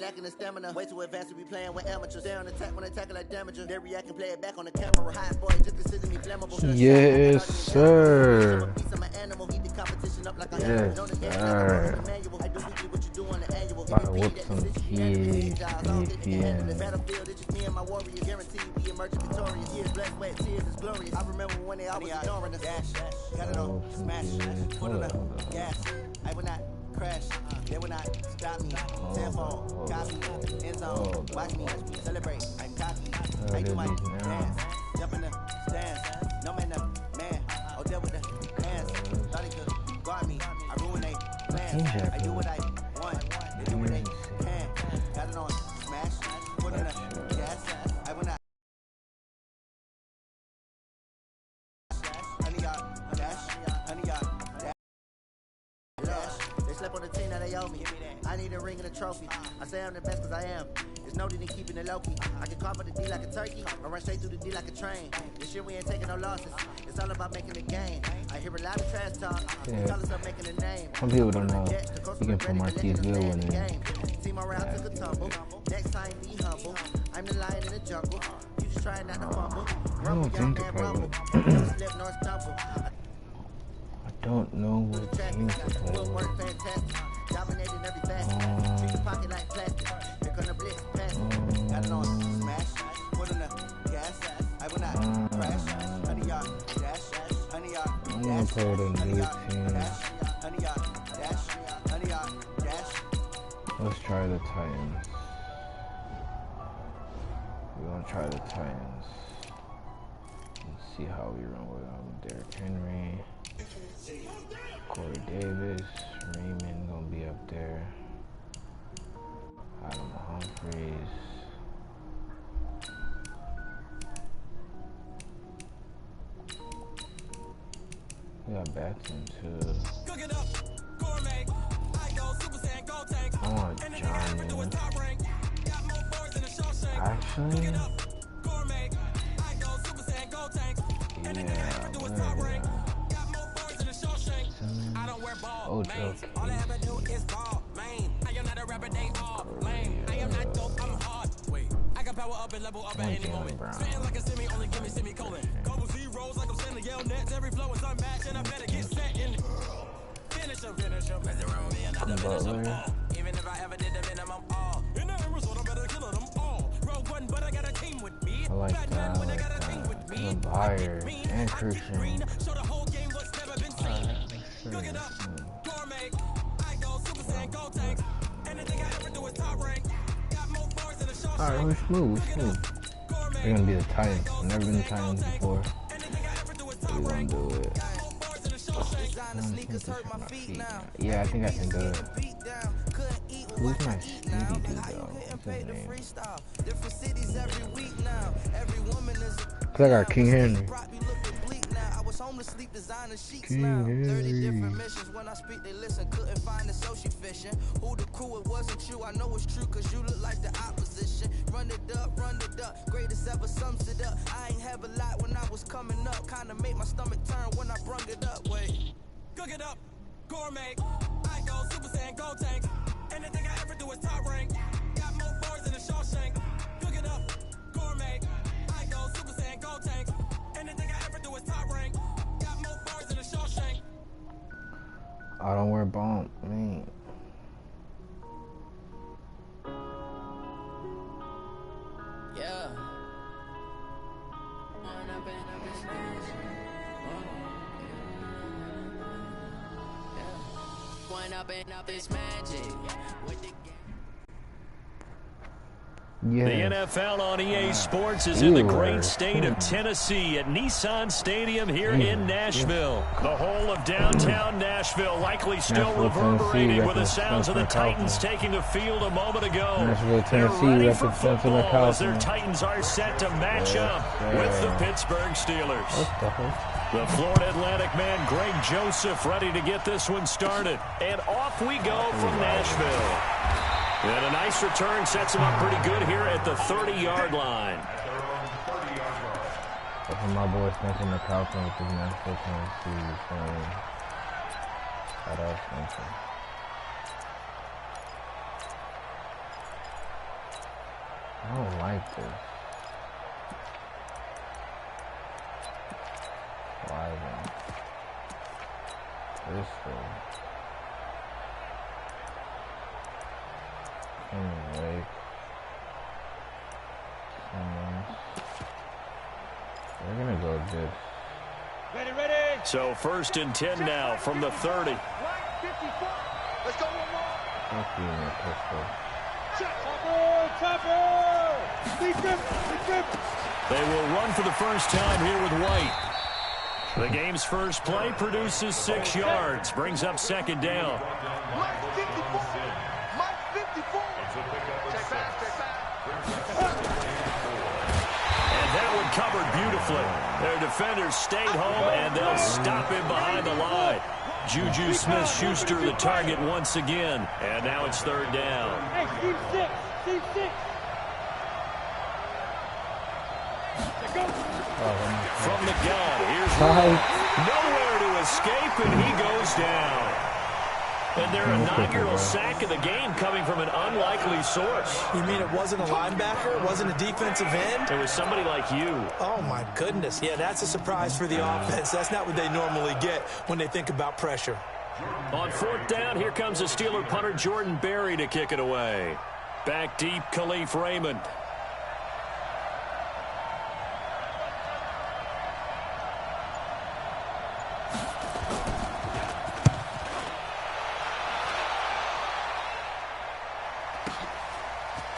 Lacking the stamina, way too advanced to be playing with amateurs. They on attack when they tackle like damager. They react and play it back on the camera. Hot boy, just consider me flammable. Yes, sir. Yes, sir. About to whoop some kids, VPN. I remember when they always ignoring us. Got it on, smash, put it up, gas. I will not crash, they will not stop me. Tenfold, copy, end zone, watch me, celebrate, I'm cocky. I do my dance, jump in the stands, no man up, man. Oh, deal with the hands, thought he could guard me. I ruin they plans, I do what I want, they do what they can. Got it on, smash, put in the gas, I will not. Slept on the team that they owe me. I need a ring and a trophy. I say I'm the best cause I am. It's noted in keeping it low-key. I can carve up the D like a turkey or run straight through the D like a train. This shit we ain't taking no losses. It's all about making the game. I hear a lot of trash talk. Tell us I'm making a name. Some people don't know. You can put Marquisville in there. Team around took a tumble. Next time be humble. I'm the lion in the jungle. You just trying not to fumble. I don't think the problem. I don't know what team to play with. Dominating every facet. Treat your pocket like plastic. Here come the blitz, pass it. Got it on, smash. Put in the gas. I will not crash. Honey yard, dash. Honey yard, dash. I'm gonna play with a new team. Honey yard, dash. Honey yard, dash. Let's try the Titans. We're gonna try the Titans. Let's see how we run with them. Derrick Henry. Corey Davis, Raymond gonna be up there. Adam Humphries. We got Batson too. I want Johnny. Actually, yeah, oh, joke. Even if I ever did the minimum all. In the result, I'm better killing them all. Rogue one, but I got a team with me. I like that. Buyer and Christian. So the whole game was never been seen. Cook it up, gourmet. I go Super Saiyan Gold Tank. Anything I ever do is top rank. Got more bars than a show. Alright, we're smooth. We're gonna be the Titans. I've never been the Titans before. We're gonna do it. Yeah, I think I can do it. Who's my speedy dude though? What's his name? Cause I got King Henry. King Henry. When I speak, they listen. Couldn't find the social fishing. Who the crew? It wasn't you. I know it's true, cause you look like the opposition. Run it up, greatest ever sums it up. I ain't have a lot when I was coming up. Kinda made my stomach turn when I brung it up. Wait. Cook it up, gourmet. I go Super Saiyan Gold Tank. Anything I ever do is top rank. Got more bars than a Shawshank. Cook it up, gourmet. I go Super Saiyan Gold Tank. Anything I ever do is top rank. Got more bars than a Shawshank. I don't wear bomb, man. Yeah. Up this magic. Yeah. The NFL on EA Sports is in the great state of Tennessee at Nissan Stadium here in Nashville. The whole of downtown Nashville likely still reverberating with the sounds of the Titans taking the field a moment ago. They're ready for football as their Titans are set to match up with the Pittsburgh Steelers. The Florida Atlantic man, Greg Joseph, ready to get this one started. And off we go from Nashville. And a nice return sets him up pretty good here at the 30-yard line. That's my boy Spencer McCalton with his Nashville, Tennessee playing. Shout out Spencer. I don't like this. Lyman. Crystal. Lake. Simmons. We're gonna go this. Ready, ready. So 1st and 10 now from the 30. Let's go one more. Thank you, my pistol. They will run for the first time here with White. The game's first play produces 6 yards, brings up 2nd down. Mike 54. Mike 54. Check back. And that one covered beautifully. Their defenders stayed home, and they'll stop him behind the line. Juju Smith-Schuster the target once again. And now it's 3rd down. Hey, Steve 6. Steve 6. From the gun, here's Wright. Nowhere to escape, and he goes down. And their inaugural sack of the game coming from an unlikely source. You mean it wasn't a linebacker? It wasn't a defensive end? It was somebody like you. Oh, my goodness. Yeah, that's a surprise for the offense. That's not what they normally get when they think about pressure. On 4th down, here comes the Steeler punter Jordan Berry to kick it away. Back deep, Khalif Raymond.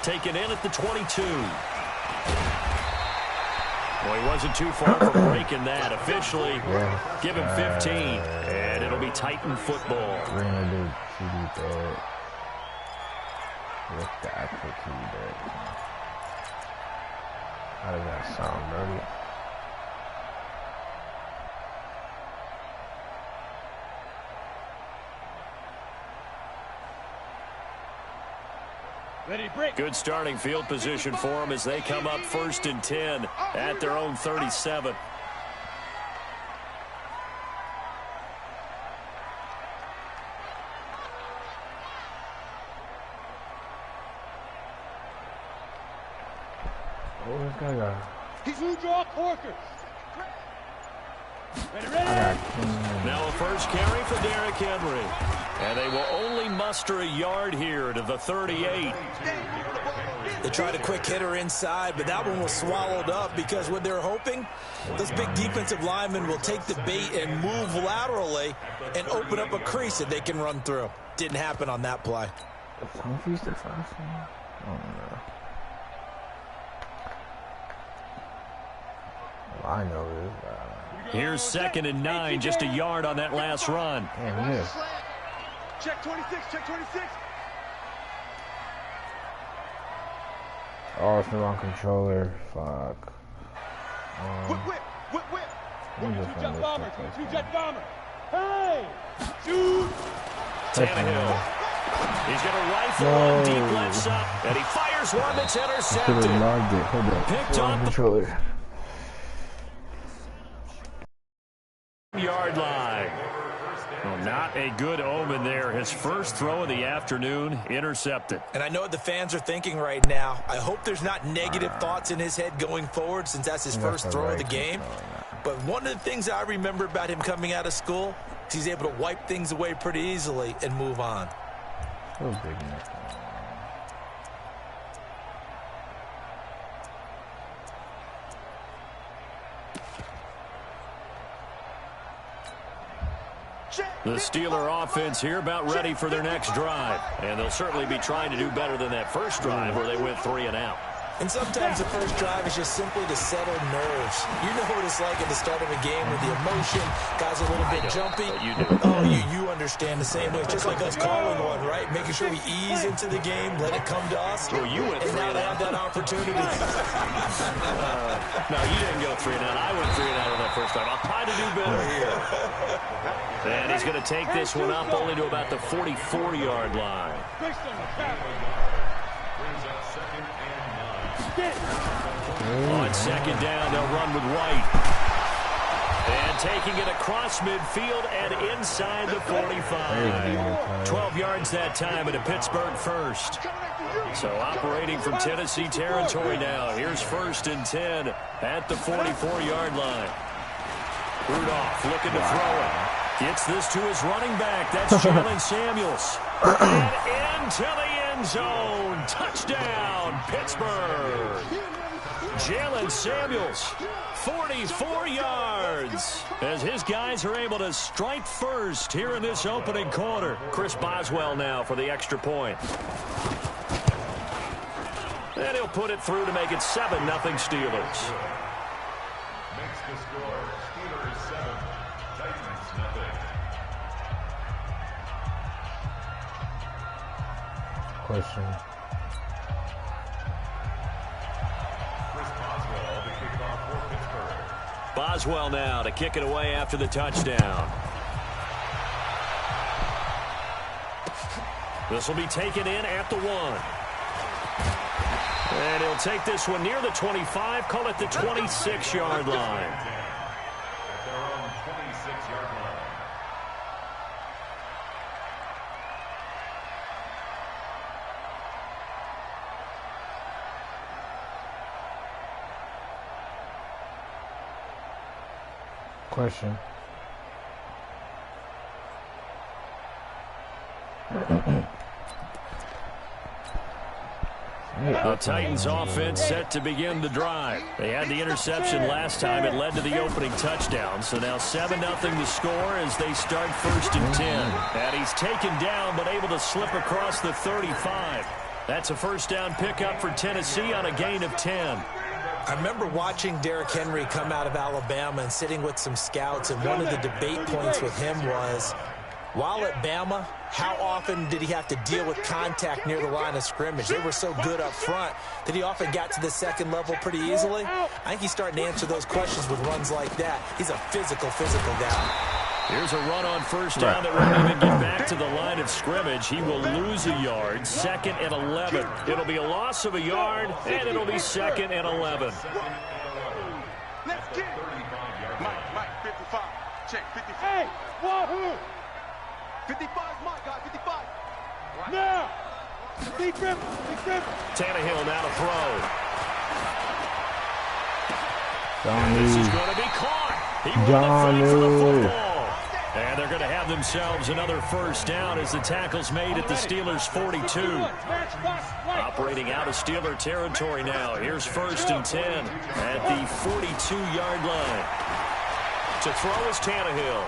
Taken in at the 22. Well, he wasn't too far from breaking that. Officially, give him 15, and it'll be Titan football. We're going to do TD threat. What's the actual TD threat? How does that sound, buddy? Good starting field position for them as they come up 1st and 10 at their own 37. Oh, this guy got... He's who draw Corker. Ready. Now a first carry for Derrick Henry. And they will only muster a yard here to the 38. They tried a quick hitter inside, but that one was swallowed up because what they're hoping, those big defensive linemen will take the bait and move laterally and open up a crease that they can run through. Didn't happen on that play. Humphreys the first one? I don't know. Well, I know this guy. Here's 2nd and 9, just a yard on that last run. Damn, yeah. Check 26. Check 26. Oh, it's the wrong controller. Fuck. Whip. Let me just run this bomber. quick. 22 jet bomber. Hey! Shoot! Tannehill. He's going to rifle one deep left side, and he fires one that's I should intercepted. have logged it. Hold up. Picked Wrong off controller. Yard line. Well, not a good omen there. His first throw of the afternoon intercepted. And I know what the fans are thinking right now. I hope there's not negative thoughts in his head going forward since that's his first throw of the game. But one of the things I remember about him coming out of school is he's able to wipe things away pretty easily and move on. So big, man. The Steeler offense here about ready for their next drive. And they'll certainly be trying to do better than that first drive where they went 3 and out. And sometimes the first drive is just simply to settle nerves. You know what it's like at the start of a game with the emotion. Guys are a little bit jumpy. You do. Oh, you understand the same way. It's just like us calling one, right? Making sure we ease into the game, let it come to us. Well, you went and 3 now and they out. have that opportunity. No, you didn't go 3 and out. I went 3 and out on that first time. I'll try to do better here. And he's going to take this one up only to about the 44-yard line. On 2nd down, they'll run with White. And taking it across midfield and inside the 45. 12 yards that time at a Pittsburgh first. So operating from Tennessee territory now. Here's 1st and 10 at the 44-yard line. Rudolph looking to throw it. Gets this to his running back. That's Jalen Samuels. And into the end zone. Touchdown, Pittsburgh. Jalen Samuels, 44 yards, as his guys are able to strike first here in this opening quarter. Chris Boswell now for the extra point. And he'll put it through to make it 7-0 Steelers. Makes the score Steelers 7, Titans nothing. Question. Boswell now to kick it away after the touchdown. This will be taken in at the 1. And he'll take this one near the 25, call it the 26-yard line. At their own 26-yard line. Question. The Titans offense set to begin the drive. They had the interception last time. It led to the opening touchdown. So now 7-0 the score as they start 1st and 10. And he's taken down but able to slip across the 35. That's a first down pickup for Tennessee on a gain of 10. I remember watching Derrick Henry come out of Alabama and sitting with some scouts, and one of the debate points with him was, while at Bama, how often did he have to deal with contact near the line of scrimmage? They were so good up front that he often got to the second level pretty easily. I think he's starting to answer those questions with runs like that. He's a physical guy. Here's a run on first down that won't even get back to the line of scrimmage. He will lose a yard. 2nd and 11. It'll be a loss of a yard, and it'll be 2nd and 11. Let's get it. Mike, 55. Check, 55. Hey, wahoo! 55 is my guy, 55. Now! Big grip. Tannehill now to throw. Johnny. This is going to be caught. He won the fight for the football. And they're going to have themselves another first down as the tackle's made at the Steelers' 42. Operating out of Steeler territory now. Here's 1st and 10 at the 42-yard line. To throw is Tannehill.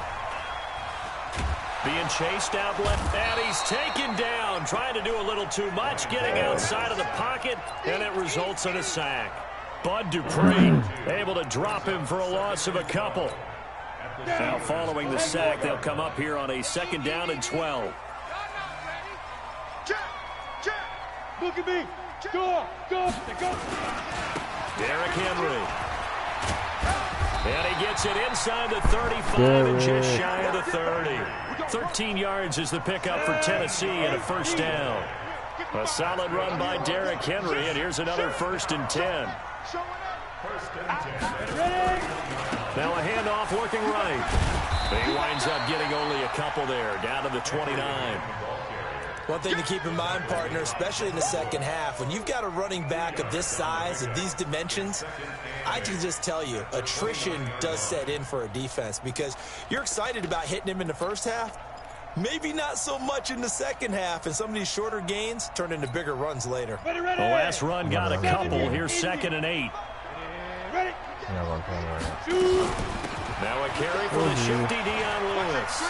Being chased out left, and he's taken down. Trying to do a little too much, getting outside of the pocket, and it results in a sack. Bud Dupree able to drop him for a loss of a couple. Now following the sack, they'll come up here on a 2nd down and 12. Look at me. Go. Derrick Henry. And he gets it inside the 35 and just shy of the 30. 13 yards is the pickup for Tennessee and a first down. A solid run by Derrick Henry, and here's another 1st and 10. Now a handoff looking right. He winds up getting only a couple there, down to the 29. One thing to keep in mind, partner, especially in the second half, when you've got a running back of this size and these dimensions, I can just tell you, attrition does set in for a defense because you're excited about hitting him in the first half, maybe not so much in the second half, and some of these shorter gains turn into bigger runs later. The last run got a couple. Here's 2nd and 8. Now a carry for the shifty Dion Lewis.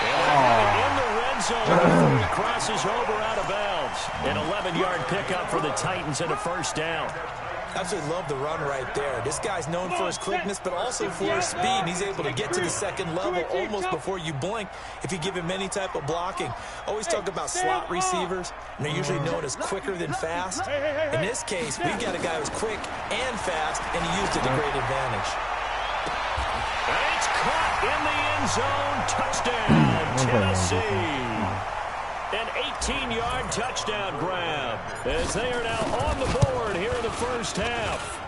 And in the red zone before he crosses over out of bounds. An 11-yard pickup for the Titans and a first down. Absolutely love the run right there. This guy's known for his quickness, but also for his speed. He's able to get to the second level almost before you blink if you give him any type of blocking. Always talk about slot receivers, and they're usually known as quicker than fast. In this case, we've got a guy who's quick and fast, and he used it to great advantage. And it's caught in the end zone. Touchdown, Tennessee. An 18-yard touchdown grab as they are now on the board here in the first half.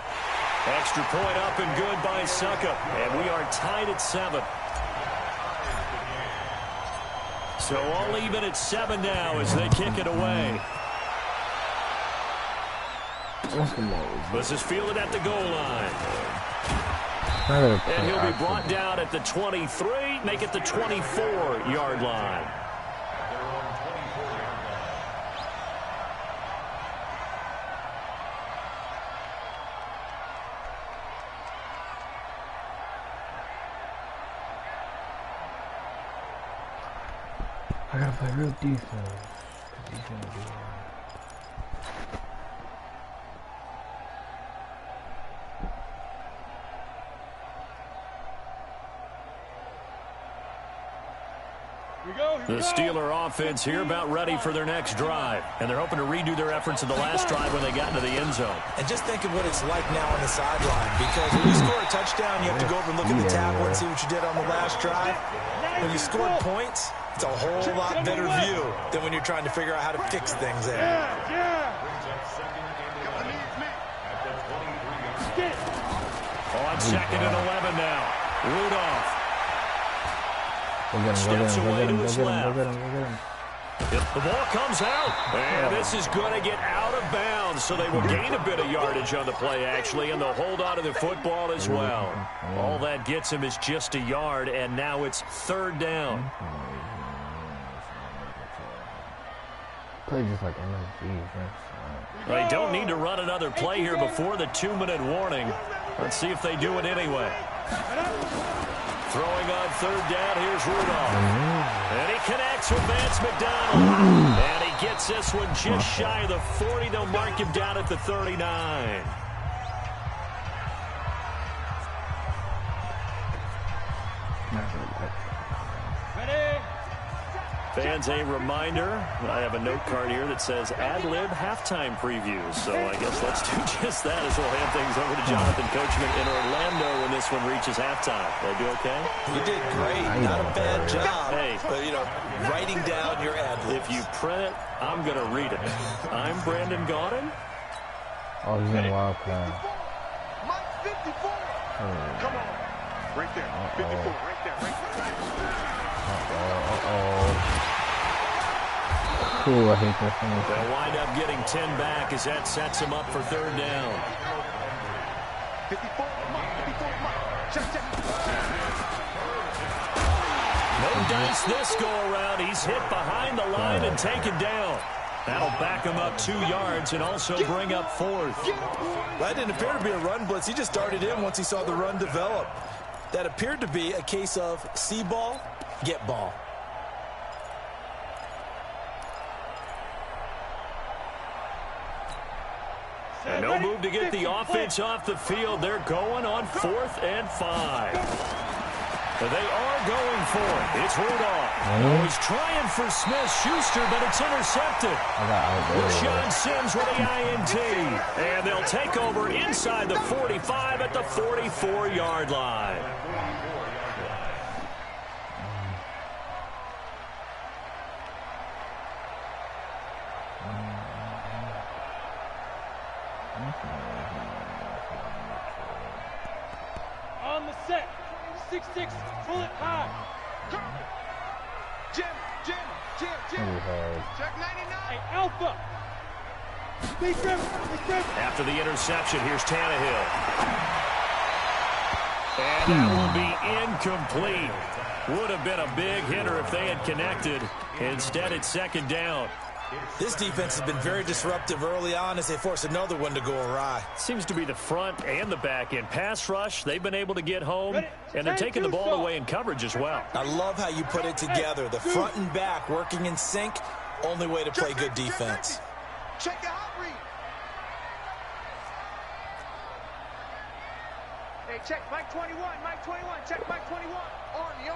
Extra point up and good by Suckup. And we are tied at 7. So all even at 7 now as they kick it away. This is fielded at the goal line. And he'll be brought down at the 23, make it the 24-yard line. I gotta play real defense. The Steeler offense here about ready for their next drive. And they're hoping to redo their efforts in the last drive when they got into the end zone. And just think of what it's like now on the sideline. Because when you score a touchdown, you have to go over and look at the tablet and see what you did on the last drive. When you scored points, it's a whole lot better view than when you're trying to figure out how to fix things there. On 2nd and 11 now. Rudolph. Steps away to his left. If the ball comes out, and this is going to get out of bounds, so they will gain a bit of yardage on the play, actually, and they'll hold on to the football as well. All that gets him is just a yard, and now it's 3rd down. Play just like MSG. They don't need to run another play here before the 2-minute warning. Let's see if they do it anyway. Throwing on 3rd down, here's Rudolph. And he connects with Vance McDonald. And he gets this one just shy of the 40. They'll mark him down at the 39. Fans, a reminder, I have a note card here that says ad-lib halftime previews. So I guess let's do just that as we'll hand things over to Jonathan Coachman in Orlando when this one reaches halftime. Did I do okay? You did great. Not a bad job. Hey, but, you know, writing down your ad-libs. If you print it, I'm going to read it. I'm Brandon Gaudin. Oh, he's in wild pass. Mike 54. Come on. Right there. 54. Right there. Right there. Cool, I hate this thing. They'll wind up getting 10 back as that sets him up for 3rd down. 54. Check. No dice this go around. He's hit behind the line and taken down. That'll back him up 2 yards and also bring up 4th. That didn't appear to be a run blitz. He just started in once he saw the run develop. That appeared to be a case of see ball, get ball. And no move to get the offense off the field. They're going on 4th and 5. They are going for it. It's Rudolph. Oh, he's trying for Smith-Schuster, but it's intercepted. Sean Sims with the INT. And they'll take over inside the 45 at the 44-yard line. On the set. 6-6, pull it high. Jim. Check 99. Hey, Alpha. Big grip. After the interception, here's Tannehill. And that will be incomplete. Would have been a big hitter if they had connected. Instead, it's 2nd down. This defense has been very disruptive early on as they force another one to go awry. Seems to be the front and the back end. Pass rush, they've been able to get home, and they're taking the ball away in coverage as well. I love how you put it together. The front and back working in sync, only way to play good defense. Check your hot read. Hey, check Mike 21. Check Mike 21. Army.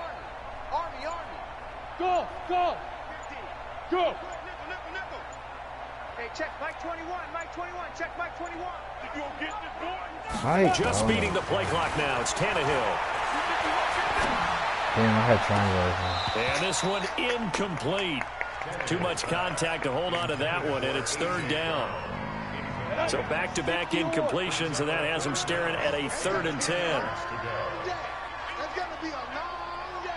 Go. Go. Hey, check Mike 21. Check Mike 21. You gonna get this boy? Just beating the play clock now. It's Tannehill. Damn, I had triangles. And this one incomplete. Too much contact to hold on to that one, and it's 3rd down. So back-to-back incompletions, and that has him staring at a 3rd and 10. That's going to be a long day.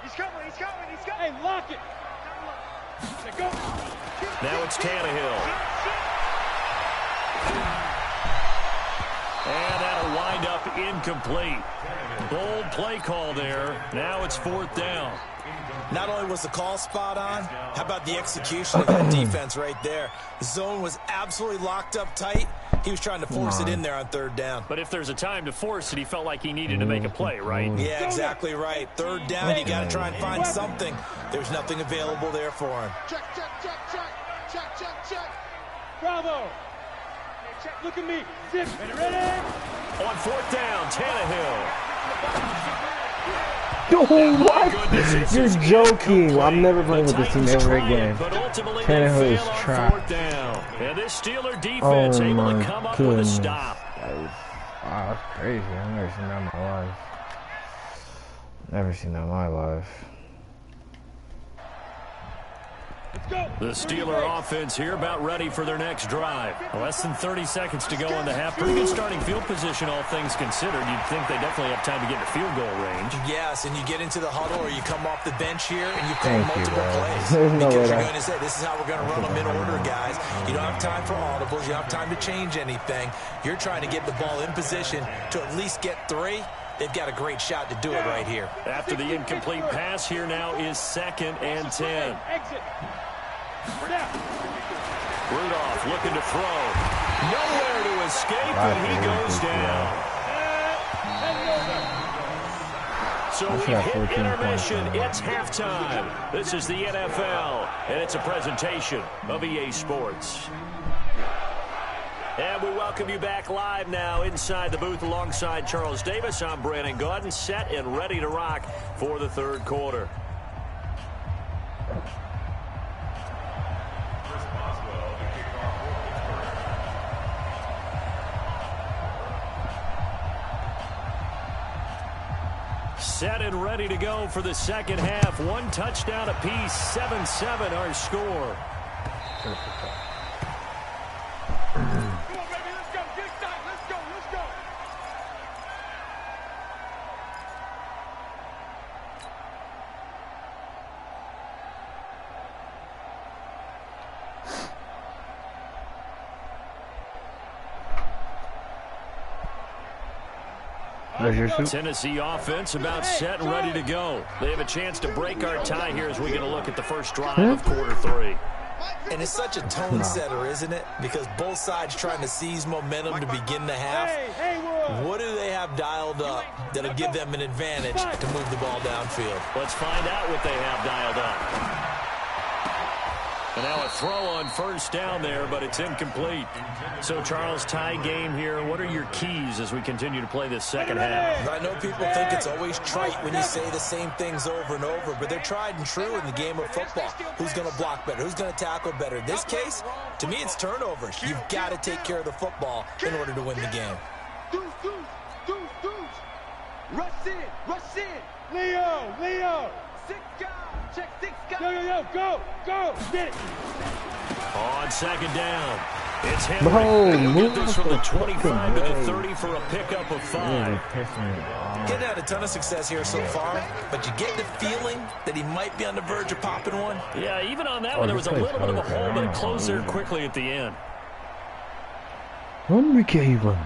He's coming. Hey, lock it. Go. Now it's Tannehill. And that'll wind up incomplete. Bold play call there. Now it's 4th down. Not only was the call spot on, how about the execution of that defense right there? The zone was absolutely locked up tight. He was trying to force it in there on 3rd down. But if there's a time to force it, he felt like he needed to make a play, right? Yeah, exactly right. 3rd down, you got to try and find something. There's nothing available there for him. Check. Bravo. Look at me. Zip. Ready? On 4th down, Tannehill. Oh, what? You're joking. I'm never playing with this team ever again. Tannehill is trash. And this Steeler defense able to come up with a stop. Wow, that's crazy. I've never seen that in my life. Never seen that in my life. The Steeler offense here about ready for their next drive. Less than 30 seconds to go in the half. Pretty good starting field position, all things considered. You'd think they definitely have time to get to field goal range. Yes, and you get into the huddle or you come off the bench here and you call multiple plays. There's no because way you're going to say, this is how we're going to run them in order, guys. You don't have time for audibles. You don't have time to change anything. You're trying to get the ball in position to at least get 3. They've got a great shot to do it right here. After the incomplete pass, here now is 2nd and 10. Exit. Rudolph looking to throw. Nowhere to escape, and he goes down. So we've hit intermission. It's halftime. This is the NFL, and it's a presentation of EA Sports. And we welcome you back live now inside the booth alongside Charles Davis. I'm Brandon Gaudin, set and ready to rock for the 3rd quarter. Set and ready to go for the 2nd half. 1 touchdown apiece, 7-7 our score. Come on, baby, let's go. Get excited. Let's go. Tennessee offense about set and ready to go. They have a chance to break our tie here as we get a look at the first drive of quarter 3. And it's such a tone setter, isn't it? Because both sides trying to seize momentum to begin the half. What do they have dialed up that'll give them an advantage to move the ball downfield? Let's find out what they have dialed up. And now a throw on 1st down there, but it's incomplete. So, Charles, tie game here. What are your keys as we continue to play this 2nd half? I know people think it's always trite when you say the same things over and over, but they're tried and true in the game of football. Who's going to block better? Who's going to tackle better? In this case, to me, it's turnovers. You've got to take care of the football in order to win the game. Rush in. Leo. 6 guys. Check 6 guys. Go. Get it. On 2nd down, it's Henry. He'll get this from the 25 to the 30 for a pickup of 5. Getting had a ton of success here so far, but you get the feeling that he might be on the verge of popping one. Yeah, even on that one, there was a little bit of a hole, but it closed there quickly at the end. Henry Caven.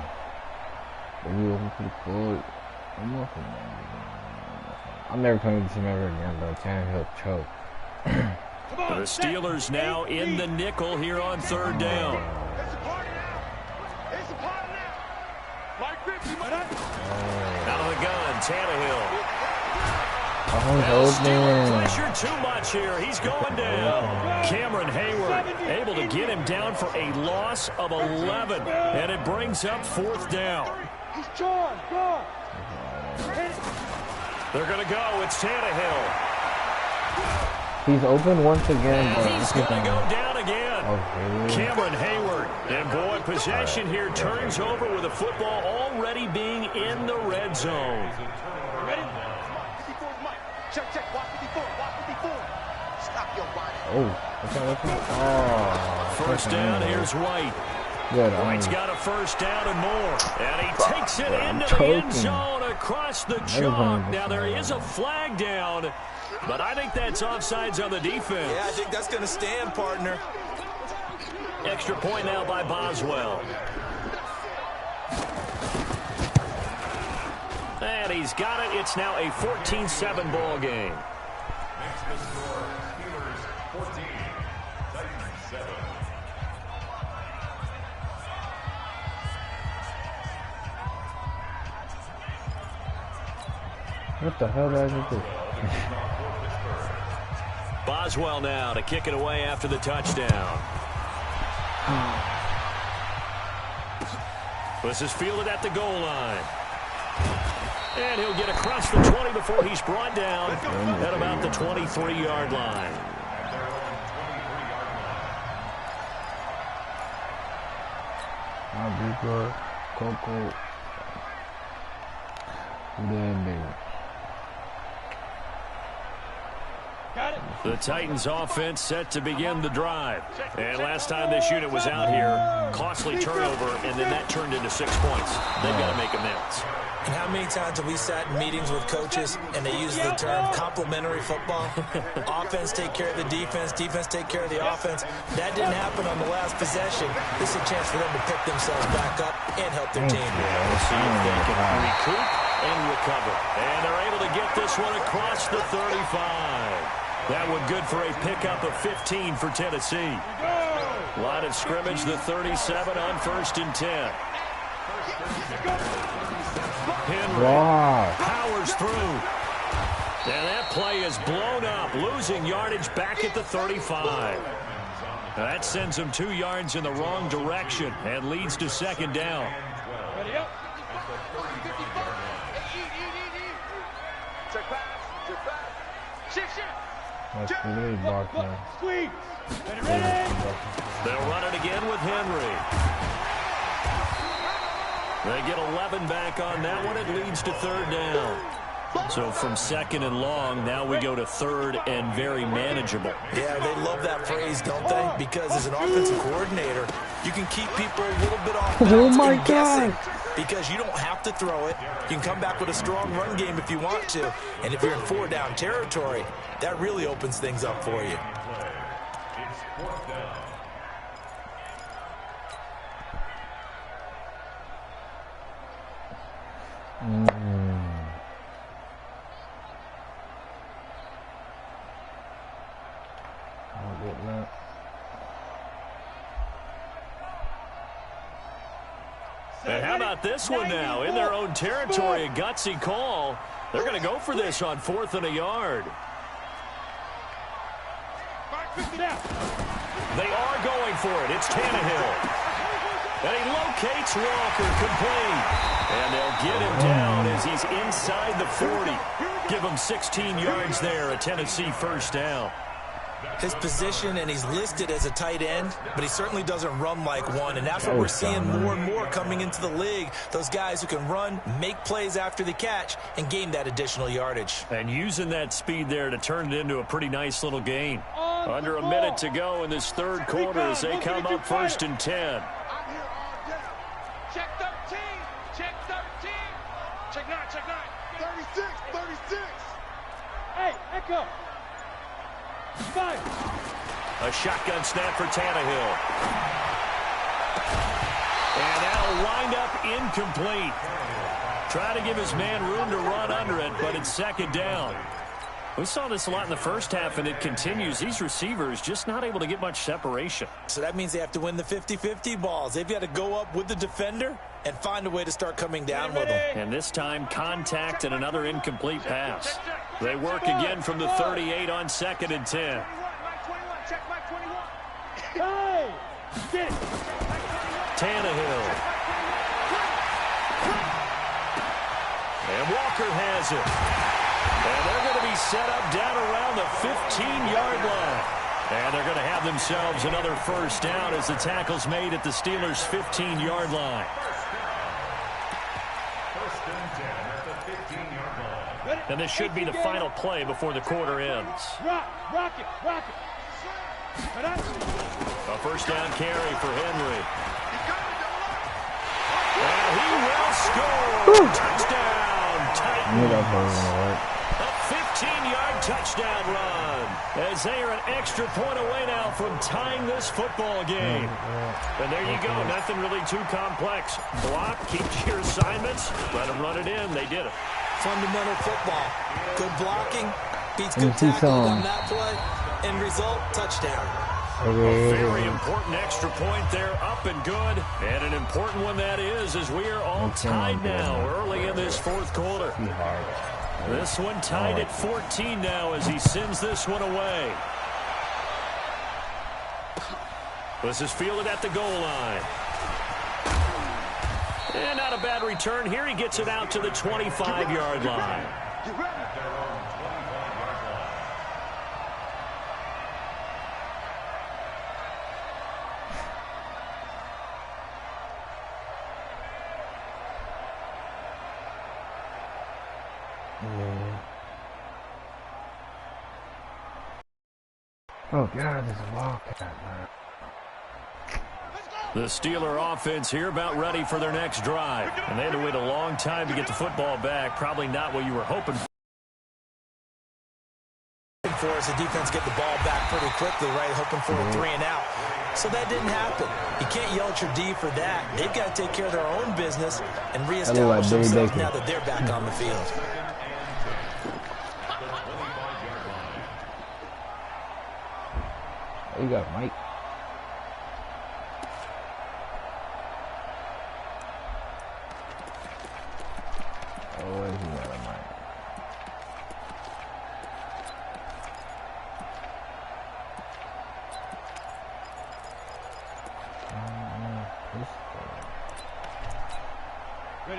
I'm never playing with this team ever again, bro. Tannehill choke. The Steelers now in the nickel here on 3rd down. Out of the gun, Tannehill. Stealing pressure too much here. He's going down. Cameron Hayward able to get him down for a loss of 11. And it brings up 4th down. He's gone. They're going to go. It's Tannehill. He's open once again. And he's going to go down again. Cameron Hayward. And boy, possession here turns over with the football already being in the red zone. Ready? 54's Mike. Check. Watch 54. Stop your body. First down, here's White. Good. White's got a first down and more. And he takes it into the end zone across the chalk. Now there is a flag down, but I think that's offsides on the defense. Yeah, I think that's going to stand, partner. Extra point now by Boswell. And he's got it. It's now a 14-7 ball game. Next to score, Steelers 14, Titans 7. What the hell did I just do? Boswell now to kick it away after the touchdown. This is fielded at the goal line. And he'll get across the 20 before he's brought down at about the 23-yard line. Coco. The Titans offense set to begin the drive. And last time this unit was out here, costly turnover, and then that turned into 6 points. They've got to make amends. And how many times have we sat in meetings with coaches and they use the term complementary football? Offense take care of the defense, defense take care of the offense. That didn't happen on the last possession. This is a chance for them to pick themselves back up and help their team. We'll see if they can recoup and recover. And they're able to get this one across the 35. That one good for a pickup of 15 for Tennessee. Line of scrimmage, the 37 on 1st and 10. Henry powers through. And that play is blown up, losing yardage back at the 35. That sends him 2 yards in the wrong direction and leads to 2nd down. That's really blocked now. They'll run it again with Henry. They get 11 back on that one. It leads to 3rd down. So from 2nd and long, now we go to 3rd and very manageable. Yeah, they love that phrase, don't they? Because as an offensive coordinator, you can keep people a little bit off balance and guessing. Because you don't have to throw it. You can come back with a strong run game if you want to. And if you're in 4-down territory, that really opens things up for you. It's 4th down. And how about this one now? In their own territory, a gutsy call. They're going to go for this on 4th and a yard. They are going for it. It's Tannehill. And he locates Walker complete. And they'll get him down as he's inside the 40. Give him 16 yards there, a Tennessee 1st down. His position, and he's listed as a tight end, but he certainly doesn't run like one, and that's what we're seeing more and more coming into the league. Those guys who can run, make plays after the catch, and gain that additional yardage. And using that speed there to turn it into a pretty nice little gain. Under a minute to go in this 3rd quarter as they come up 1st and 10. Check 13. Check 13. Check 9. Check 9. 36. 36. Hey, Echo. Fire. A shotgun snap for Tannehill. And that'll wind up incomplete. Try to give his man room to run under it, but it's 2nd down. We saw this a lot in the first half, and it continues. These receivers just not able to get much separation. So that means they have to win the 50-50 balls. They've got to go up with the defender and find a way to start coming down with them. And this time, contact and another incomplete pass. They work again from the 38 on 2nd and 10. Tannehill. And Walker has it. And they're going to be set up down around the 15-yard line. And they're going to have themselves another 1st down as the tackle's made at the Steelers' 15-yard line. 1st and 10 at the 15-yard line. And this should be the final play before the quarter ends. Rock it. A first down carry for Henry. And he will score. Touchdown, Titans. A 15-yard touchdown run. As they are an extra point away now from tying this football game. And there you go. Nothing really too complex. Block, keep to your assignments, let them run it in. They did it. Fundamental football. Good blocking. Beats good tackling on that play. End result, touchdown. A very important extra point there, up and good. And an important one that is, as we are all tied now early in this fourth quarter. This one tied at 14 now as he sends this one away. This is fielded at the goal line. And not a bad return here. He gets it out to the 25-yard line. Oh, God, this is a Wildcat, man. The Steeler offense here about ready for their next drive. And they had to wait a long time to get the football back. Probably not what you were hoping for. As the defense get the ball back pretty quickly, right? Hoping for a 3 and out. So that didn't happen. You can't yell at your D for that. They've got to take care of their own business and reestablish themselves now that they're back on the field. You got Mike. Oh, he got a Mike.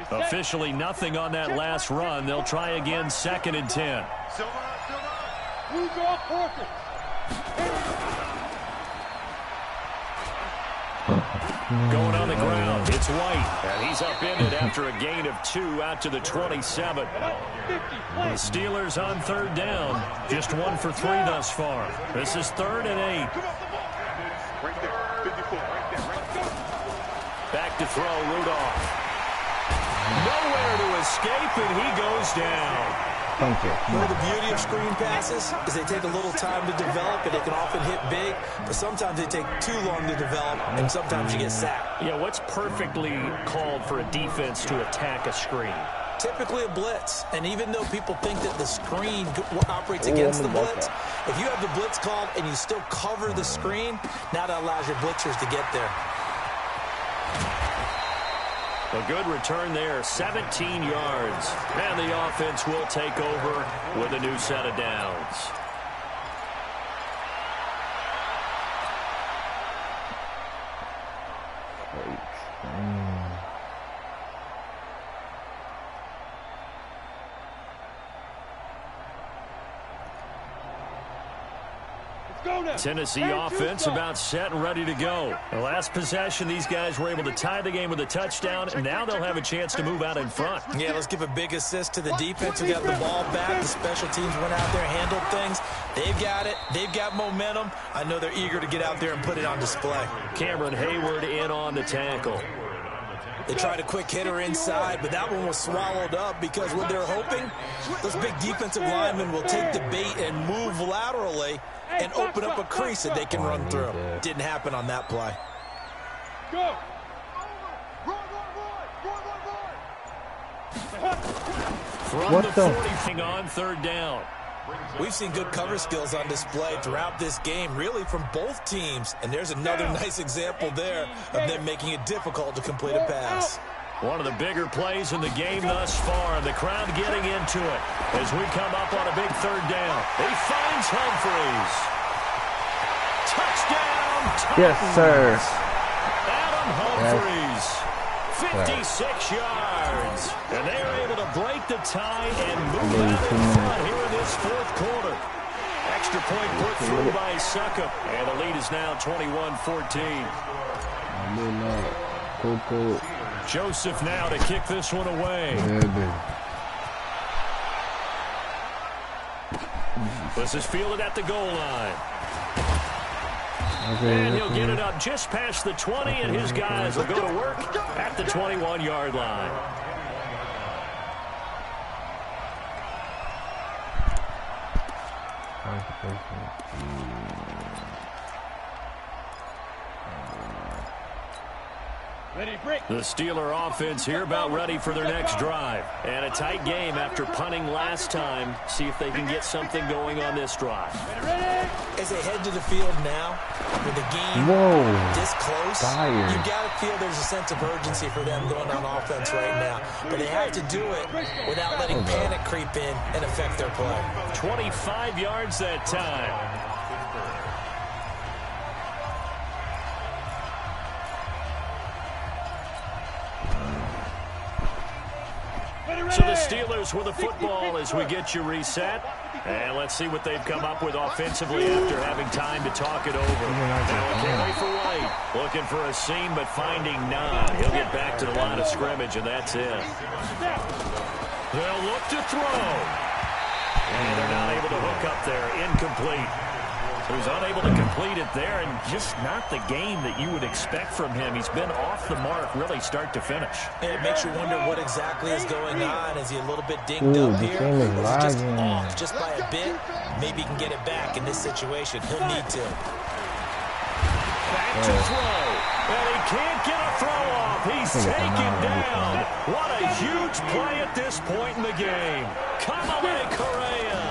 Officially nothing on that last run. They'll try again, 2nd and 10. Going on the ground, it's White, and he's upended after a gain of 2 out to the 27. The Steelers on 3rd down, just 1 for 3 thus far. This is 3rd and 8. Back to throw, Rudolph. Nowhere to escape, and he goes down. Thank you. You know, the beauty of screen passes is they take a little time to develop, and they can often hit big, but sometimes they take too long to develop, and sometimes you get sacked. Yeah, what's perfectly called for a defense to attack a screen? Typically a blitz, and even though people think that the screen operates against the blitz, if you have the blitz called and you still cover the screen, now that allows your blitzers to get there. A good return there, 17 yards. And the offense will take over with a new set of downs. Tennessee offense about set and ready to go. The last possession, these guys were able to tie the game with a touchdown, and now they'll have a chance to move out in front. Yeah, let's give a big assist to the defense who got the ball back. The special teams went out there, handled things. They've got it. They've got momentum. I know they're eager to get out there and put it on display. Cameron Hayward in on the tackle. They tried a quick hitter inside, but that one was swallowed up because what they're hoping, those big defensive linemen will take the bait and move laterally and open up a crease that they can run through. Didn't happen on that play. Go! From the 40 on 3rd down. We've seen good cover skills on display throughout this game, really from both teams. And there's another nice example there of them making it difficult to complete a pass. One of the bigger plays in the game thus far. The crowd getting into it as we come up on a big 3rd down. He finds Humphreys. Touchdown, Titans. Yes, sir. Adam Humphreys, 56 yards. And they are able to break the tie and move out in front here in this 4th quarter. Extra point put through by Suckup. And the lead is now 21-14. Cool. Joseph now to kick this one away. This is fielded at the goal line. And he'll get it up just past the 20, and his guys will go to work at the 21-yard line. The Steeler offense here about ready for their next drive. And a tight game after punting last time. See if they can get something going on this drive. As they head to the field now, with the game this close, you've got to feel there's a sense of urgency for them going on offense right now. But they have to do it without letting panic creep in and affect their play. 25 yards that time. So the Steelers with the football as we get you reset. And let's see what they've come up with offensively after having time to talk it over. Now a carry for White. Looking for a seam, but finding none. He'll get back to the line of scrimmage, and that's it. They'll look to throw. And they're not able to hook up there. Incomplete. He was unable to complete it there, and just not the game that you would expect from him. He's been off the mark really start to finish. And it makes you wonder what exactly is going on. Is he a little bit dinged up here? Or is he just off just by a bit? Maybe he can get it back in this situation. He'll need to. Back to throw. And he can't get a throw off. He's taken down. What a huge play at this point in the game. Kamale Correa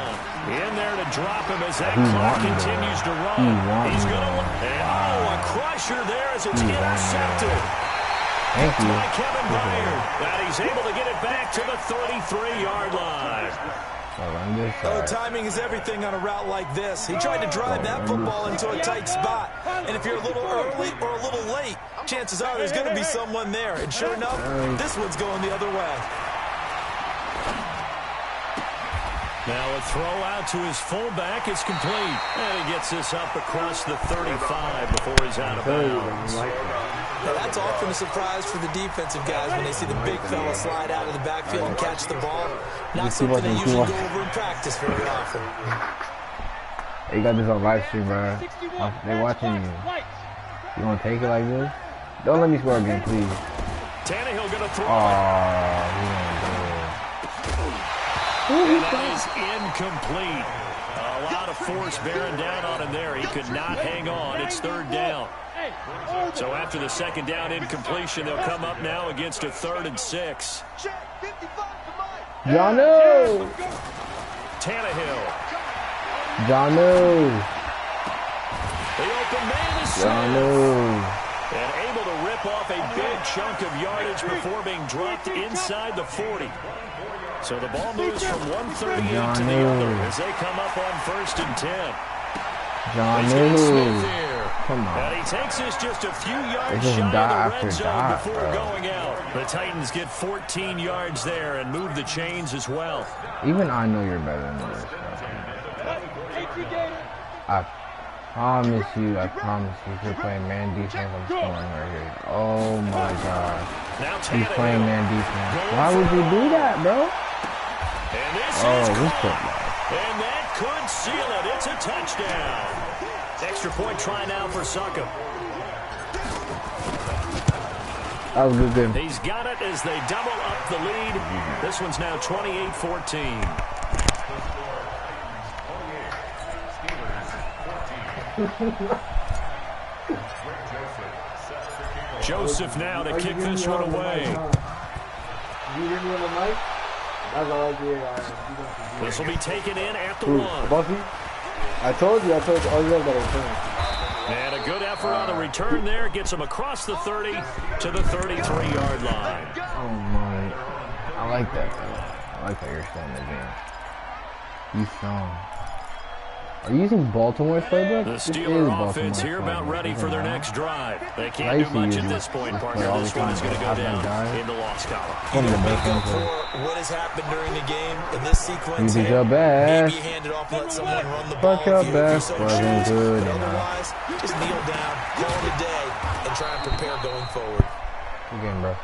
in there to drop him as that clock continues to run. He's going to... a crusher there as it's intercepted. By Kevin Byard. And he's able to get it back to the 33-yard line. Timing is everything on a route like this. He tried to drive that football into a tight spot. And if you're a little early or a little late, chances are there's going to be someone there. And sure enough, this one's going the other way. Now a throw out to his fullback is complete. And he gets this up across the 35 before he's out of bounds. Now that's often a surprise for the defensive guys when they see the big fella slide out of the backfield and catch the ball. Not something they usually go over in practice very often. You got this on live stream, bro. They're watching you. You want to take it like this? Don't let me score again, please. Tannehill gonna throw. And that is incomplete. A lot of force bearing down on him there. He could not hang on. It's third down. So after the second down incompletion, they'll come up now against a 3rd and 6. Jono! Tannehill. Jono! The open man is Jono! and able to rip off a big chunk of yardage before being dropped inside the 40. So the ball moves from 138 to the other as they come up on 1st and 10. Come on. And he takes this just a few yards shy of the red zone before going out. The Titans get 14 yards there and move the chains as well. Even I know you're better than this. I promise you, if you're playing man defense, I'm scoring right here. Oh my God. He's playing man defense. Why would you do that, bro? And this is caught. And that could seal it. It's a touchdown. Extra point try now for Suckup. That was a good game. He's got it as they double up the lead. This one's now 28-14. Joseph now to kick this one away. This will be taken in at the 1. I told you all you got return. And a good effort on the return there. Gets him across the 30 to the 33-yard line. Oh my. I like that, though. I like that you're starting the game. He's strong. Are you using Baltimore's playbook? The Steeler offense here about ready for their next drive. They can't do much at this point, partner. This one is going to go down in the loss column. What has happened during the game in this sequence? You did your best. Maybe hand it off and let someone run the ball. But your best wasn't good enough. Just kneel down, call it a day, and try and prepare going forward. Good game, bro.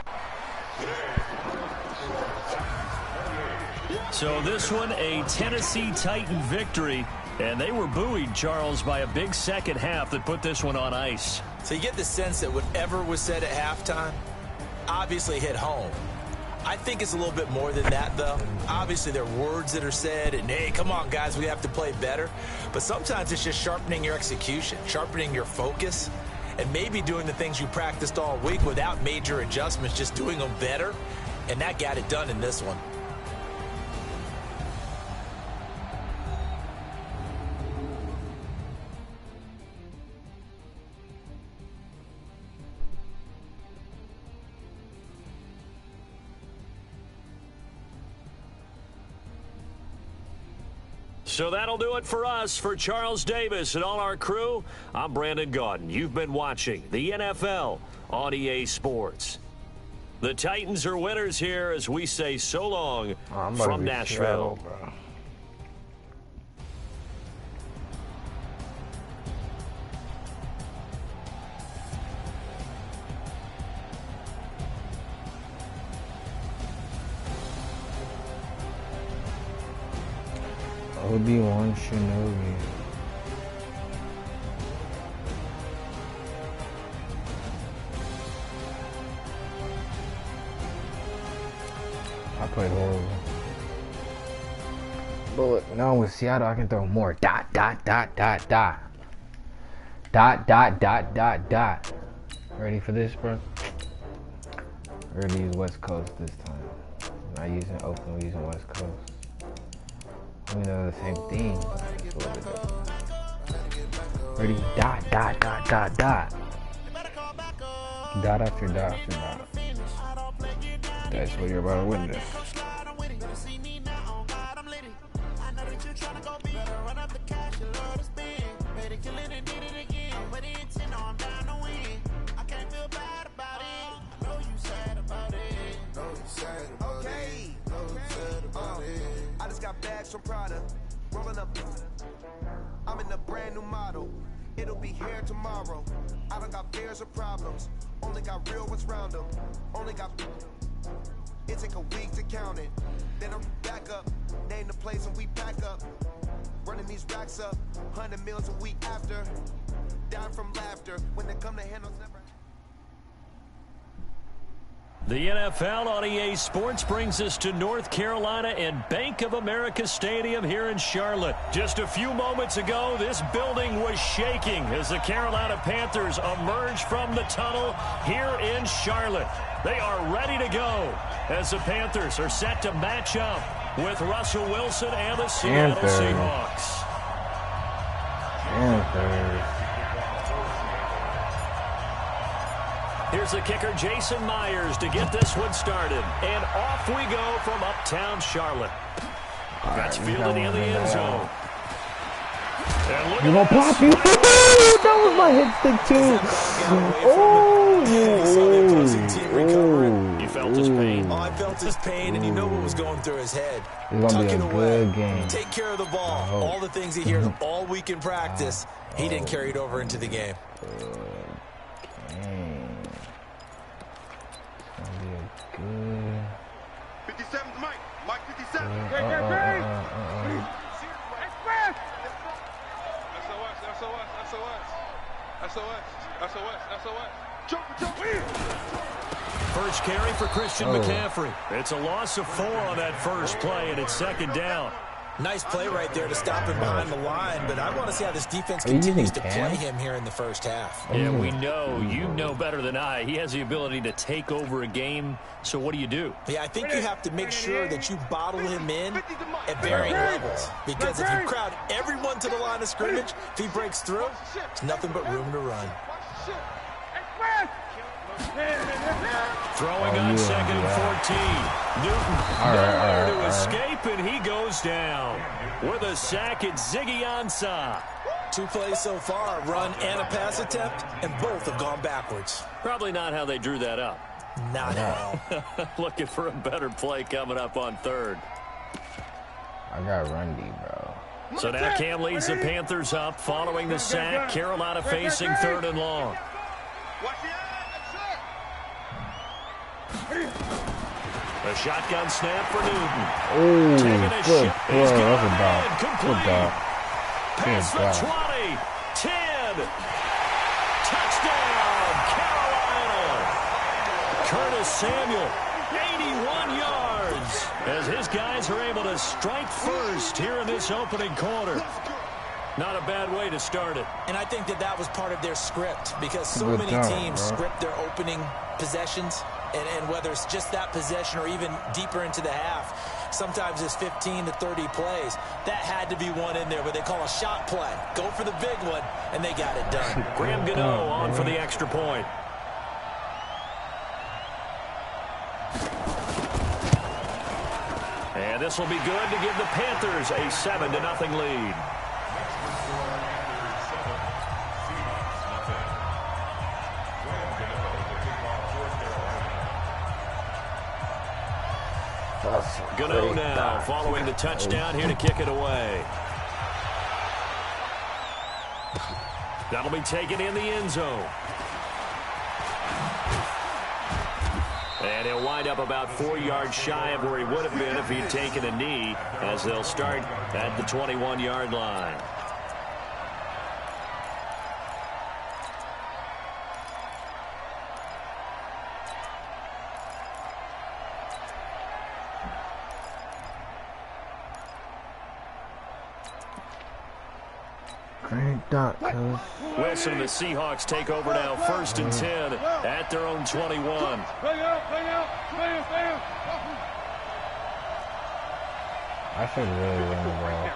So this one, a Tennessee Titan victory. And they were buoyed, Charles, by a big second half that put this one on ice. So you get the sense that whatever was said at halftime obviously hit home. I think it's a little bit more than that, though. Obviously, there are words that are said, and, hey, come on, guys, we have to play better. But sometimes it's just sharpening your execution, sharpening your focus, and maybe doing the things you practiced all week without major adjustments, just doing them better. And that got it done in this one. So that'll do it for us. For Charles Davis and all our crew, I'm Brandon Gaudin. You've been watching the NFL on EA Sports. The Titans are winners here as we say so long from Nashville. Obi-Wan Shinobi. I played horrible. But look, now with Seattle, I can throw more. Dot, dot, dot, dot, dot. Dot, dot, dot, dot, dot. Ready for this, bro? We're gonna use West Coast this time. Not using Oakland, we're using West Coast. We know the same thing. Ready? Dot, dot, dot, dot, dot. Dot after dot after dot. That's what you're about to witness. I just got bags from Prada, rolling up. I'm in a brand new model. It'll be here tomorrow. I don't got fears or problems. Only got real ones round them. Only got. It take a week to count it. Then I'm back up. Name the place and we pack up. Running these racks up. 100 meals a week after. Down from laughter. When they come to handles never. The NFL on EA Sports brings us to North Carolina and Bank of America Stadium here in Charlotte. Just a few moments ago, this building was shaking as the Carolina Panthers emerged from the tunnel here in Charlotte. They are ready to go as the Panthers are set to match up with Russell Wilson and the Seattle Seahawks. Here's the kicker, Jason Myers, to get this one started. And off we go from uptown Charlotte. That's fielded in the end zone. And look at pop you. That was my hit stick, too. You felt his pain? Oh, I felt his pain, and you know what was going through his head. It's going to be a good game. Take care of the ball. All the things he hears all week in practice, he didn't carry it over into the game. 57's Mike. Mike 57. First carry for Christian McCaffrey. It's a loss of 4 on that first play, and it's second down. Nice play right there to stop him behind the line, but I want to see how this defense continues to play him here in the first half. Yeah, we know. You know better than I. He has the ability to take over a game, so what do? Yeah, I think you have to make sure that you bottle him in at varying levels, because if you crowd everyone to the line of scrimmage, if he breaks through, there's nothing but room to run. Throwing on second and 14. Newton nowhere to escape, and he goes down with a sack at Ziggy Ansah. 2 plays so far, a run and a pass attempt, and both have gone backwards. Probably not how they drew that up. Not at all. Looking for a better play coming up on third. I got Rundy, bro. So now Cam leads the Panthers up following the sack. Carolina facing third and long. A shotgun snap for Newton. Oh, taking a good shot. throw. That's a dog. Good dog. Past the 20. 10. Touchdown, Carolina. Curtis Samuel, 81 yards, as his guys are able to strike first here in this opening quarter. Not a bad way to start it. And I think that was part of their script, because so many teams script their opening possessions, and whether it's just that possession or even deeper into the half, sometimes it's 15 to 30 plays. That had to be one in there where they call a shot play. Go for the big one, and they got it done. Graham Gano on for the extra point. And this will be good to give the Panthers a 7-0 lead. Gano now following the touchdown here to kick it away. That'll be taken in the end zone. And he'll wind up about 4 yards shy of where he would have been if he'd taken a knee, as they'll start at the 21-yard line. Wilson and the Seahawks take over now, 1st and 10 at their own 21. I should really run the ball.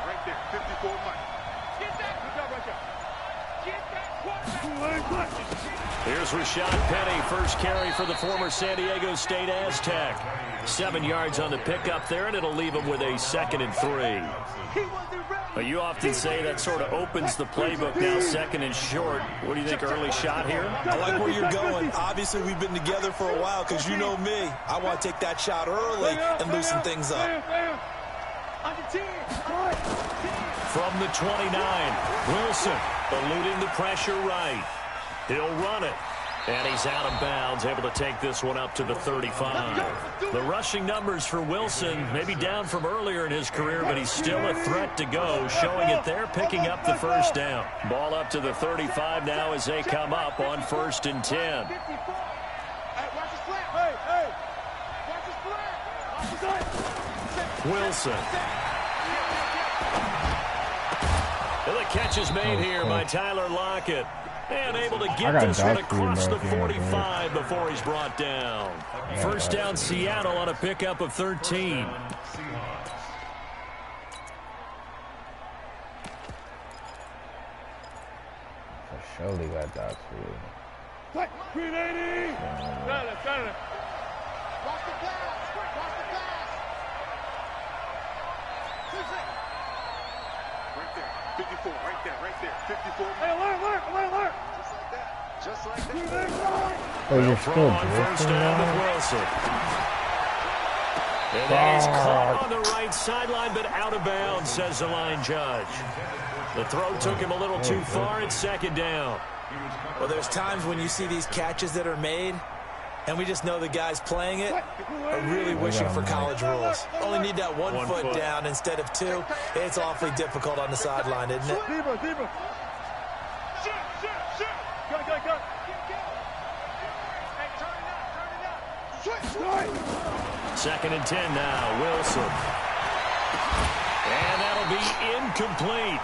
Here's Rashad Penny, first carry for the former San Diego State Aztec. 7 yards on the pickup there, and it'll leave him with a 2nd and 3. But you often say that sort of opens the playbook now, 2nd and short. What do you think, early shot here? I like where you're going. Obviously, we've been together for a while, because you know me. I want to take that shot early and loosen things up. From the 29, Wilson eluding the pressure right. He'll run it. And he's out of bounds, able to take this one up to the 35. The rushing numbers for Wilson may be down from earlier in his career, but he's still a threat to go, showing it there, picking up the first down. Ball up to the 35 now as they come up on 1st and 10. Wilson. And the catch is made here by Tyler Lockett. And able to get this one across the 45 before he's brought down. First down, Seattle on a pickup of 13. I surely got dots for you. 380! Got it. Watch the glass! Right there, 54, right there, 54. Hey, alert! Just like that. Oh, you're still on first down with Wilson. And then he's caught on the right sideline, but out of bounds, says the line judge. The throw took him a little too far. It's 2nd down. Well, there's times when you see these catches that are made, and we just know the guys playing it are really wishing for college rules. Only need that one foot down instead of 2. It's awfully difficult on the sideline, isn't it? Deeper. Go. Hey, turn it up. 2nd and 10 now, Wilson. And that'll be incomplete.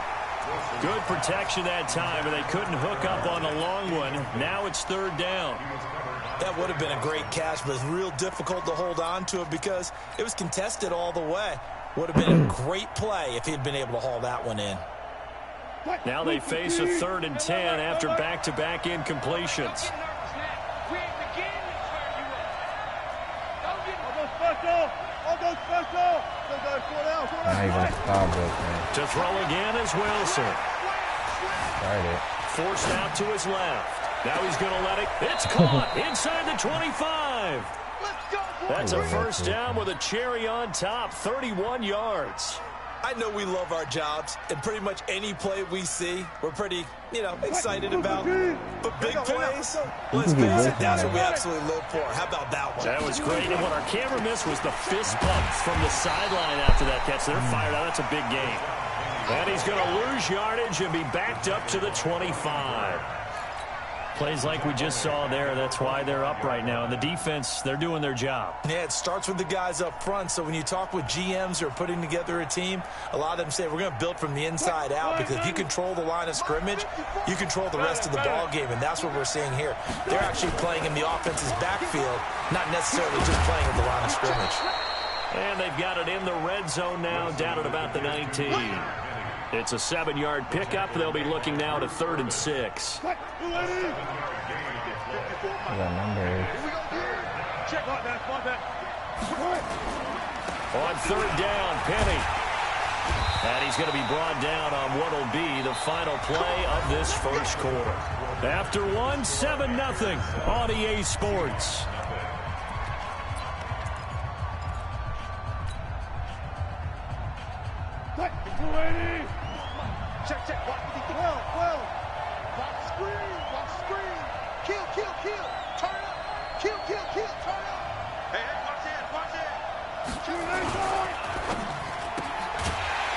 Good protection that time, and they couldn't hook up on the long one. Now it's 3rd down. That would have been a great catch, but it's real difficult to hold on to it because it was contested all the way. Would have been a great play if he'd been able to haul that one in. Now they face a 3rd and 10 after back-to-back incompletions. Now you're going to stop this, man. To throw again is Wilson. Tried it. Forced out to his left. Now he's going to let it. It's caught inside the 25. That's a first down with a cherry on top, 31 yards. I know we love our jobs, and pretty much any play we see, we're pretty, excited about. But big plays, let's face it, that's what we absolutely live for. How about that one? That was great, and what our camera missed was the fist pump from the sideline after that catch. They're fired out. That's a big game. And he's going to lose yardage and be backed up to the 25. Plays like we just saw there. That's why they're up right now. And the defense, they're doing their job. Yeah, it starts with the guys up front. So when you talk with GMs who are putting together a team, a lot of them say we're going to build from the inside out, because if you control the line of scrimmage, you control the rest of the ball game, and that's what we're seeing here. They're actually playing in the offense's backfield, not necessarily just playing at the line of scrimmage. And they've got it in the red zone now, down at about the 19. It's a 7-yard pickup. They'll be looking now to 3rd and 6. What number is? On 3rd down, Penny. And he's going to be brought down on what will be the final play of this first quarter. After 7-0 on EA Sports. Check. Well. Box screen. Kill. Turn up. Kill. Turn up. Hey, watch it.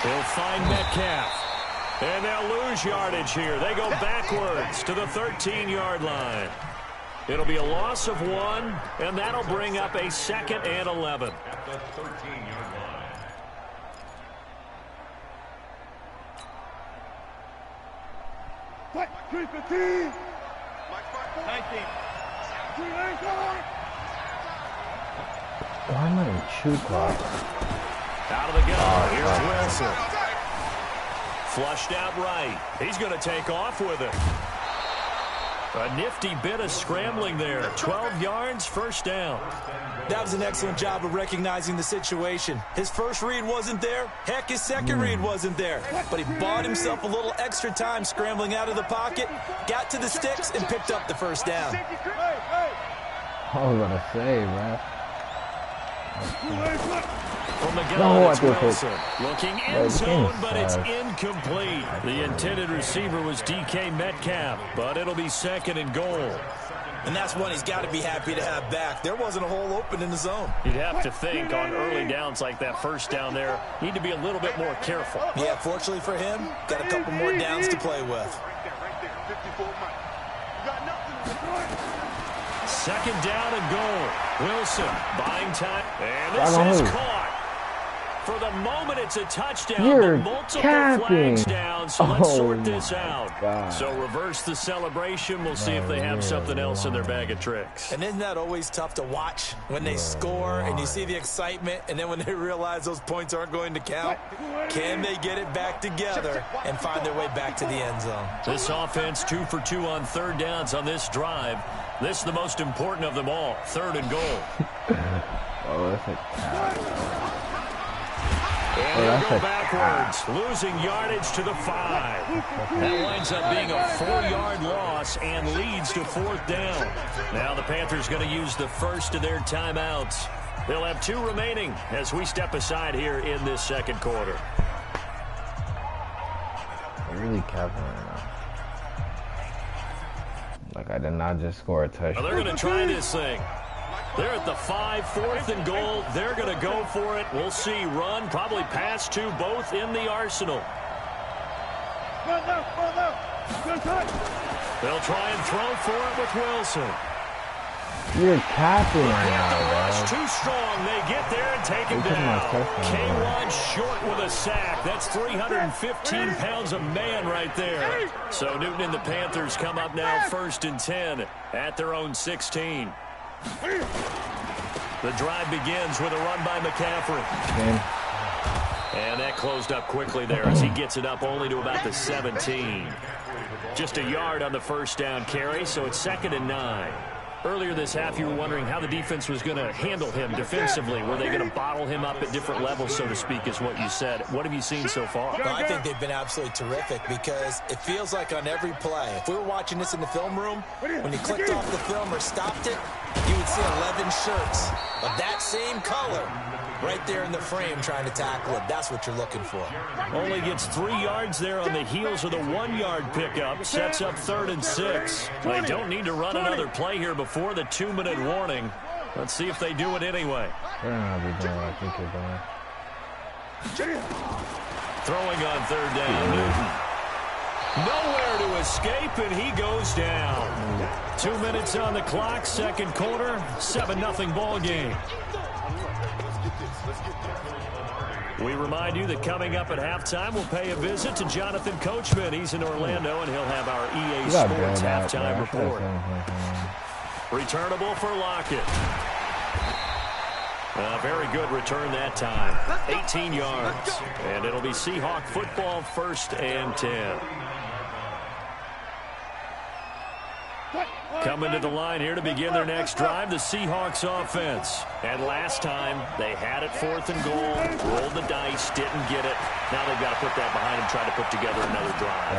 He'll find Metcalf. And they'll lose yardage here. They go backwards to the 13-yard line. It'll be a loss of 1, and that'll bring up a 2nd and 11. At the 13-yard line. Why am I in shoe clock? Out of the gun. Here's Wilson. Flushed out right. He's going to take off with it. A nifty bit of scrambling there. 12 yards, first down. That was an excellent job of recognizing the situation. His first read wasn't there. Heck, his second read wasn't there. But he bought himself a little extra time scrambling out of the pocket, got to the sticks, and picked up the first down. I was gonna say, man. From the gun, No, it's I do Wilson. Looking end zone, but it's inside. incomplete. The intended receiver was DK Metcalf, but it'll be 2nd and goal. And that's one he's got to be happy to have back. There wasn't a hole open in the zone. You'd have to think on early downs like that first down there, need to be a little bit more careful. Yeah, fortunately for him, got a couple more downs to play with. 2nd down and goal. Wilson buying time. And this is caught. For the moment, it's a touchdown. You're but multiple capping. flags down, so let's sort Oh this my out. God. So reverse the celebration. We'll see if they have something else in their bag of tricks. And isn't that always tough to watch when they score and you see the excitement, and then when they realize those points aren't going to count? Can they get it back together and find their way back to the end zone? This offense 2 for 2 on 3rd downs on this drive. This is the most important of them all, 3rd and goal. Oh, that's a And they'll go backwards, losing yardage to the 5. That winds up being a 4-yard loss and leads to 4th down. Now the Panthers going to use the first of their timeouts. They'll have 2 remaining as we step aside here in this second quarter. I'm really capping right now. Like, I did not just score a touchdown. Well, they're going to try this thing. They're at the 5, 4th and goal. They're going to go for it. We'll see. Run, probably pass 2, both in the arsenal. They'll try and throw for it with Wilson. You're capping right now, Rush bro. too strong. They get there and take him They took my down. touchdown, K1 short with a sack. That's 315 pounds of man right there. So Newton and the Panthers come up now 1st and 10 at their own 16. The drive begins with a run by McCaffrey. And that closed up quickly there as he gets it up only to about the 17. Just a yard on the first down carry, so it's 2nd and 9. Earlier this half, you were wondering how the defense was going to handle him defensively. Were they going to bottle him up at different levels, so to speak, is what you said. What have you seen so far? Well, I think they've been absolutely terrific because it feels like on every play, if we were watching this in the film room, when you clicked off the film or stopped it, you would see 11 shirts of that same color right there in the frame trying to tackle it. That's what you're looking for. Only gets 3 yards there on the heels of the 1-yard pickup. Sets up 3rd and 6. They don't need to run another play here before the 2-minute warning. Let's see if they do it anyway. They're not be doing what I think you're doing. Throwing on third down, Newton. Nowhere to escape, and he goes down. 2 minutes on the clock, second quarter, 7-0 ball game. We remind you that coming up at halftime, we'll pay a visit to Jonathan Coachman. He's in Orlando, and he'll have our EA Sports halftime report. Returnable for Lockett. A very good return that time. 18 yards. And it'll be Seahawk football, 1st and 10. Coming to the line here to begin their next drive, the Seahawks offense. And last time, they had it 4th and goal, rolled the dice, didn't get it. Now they've got to put that behind them, try to put together another drive.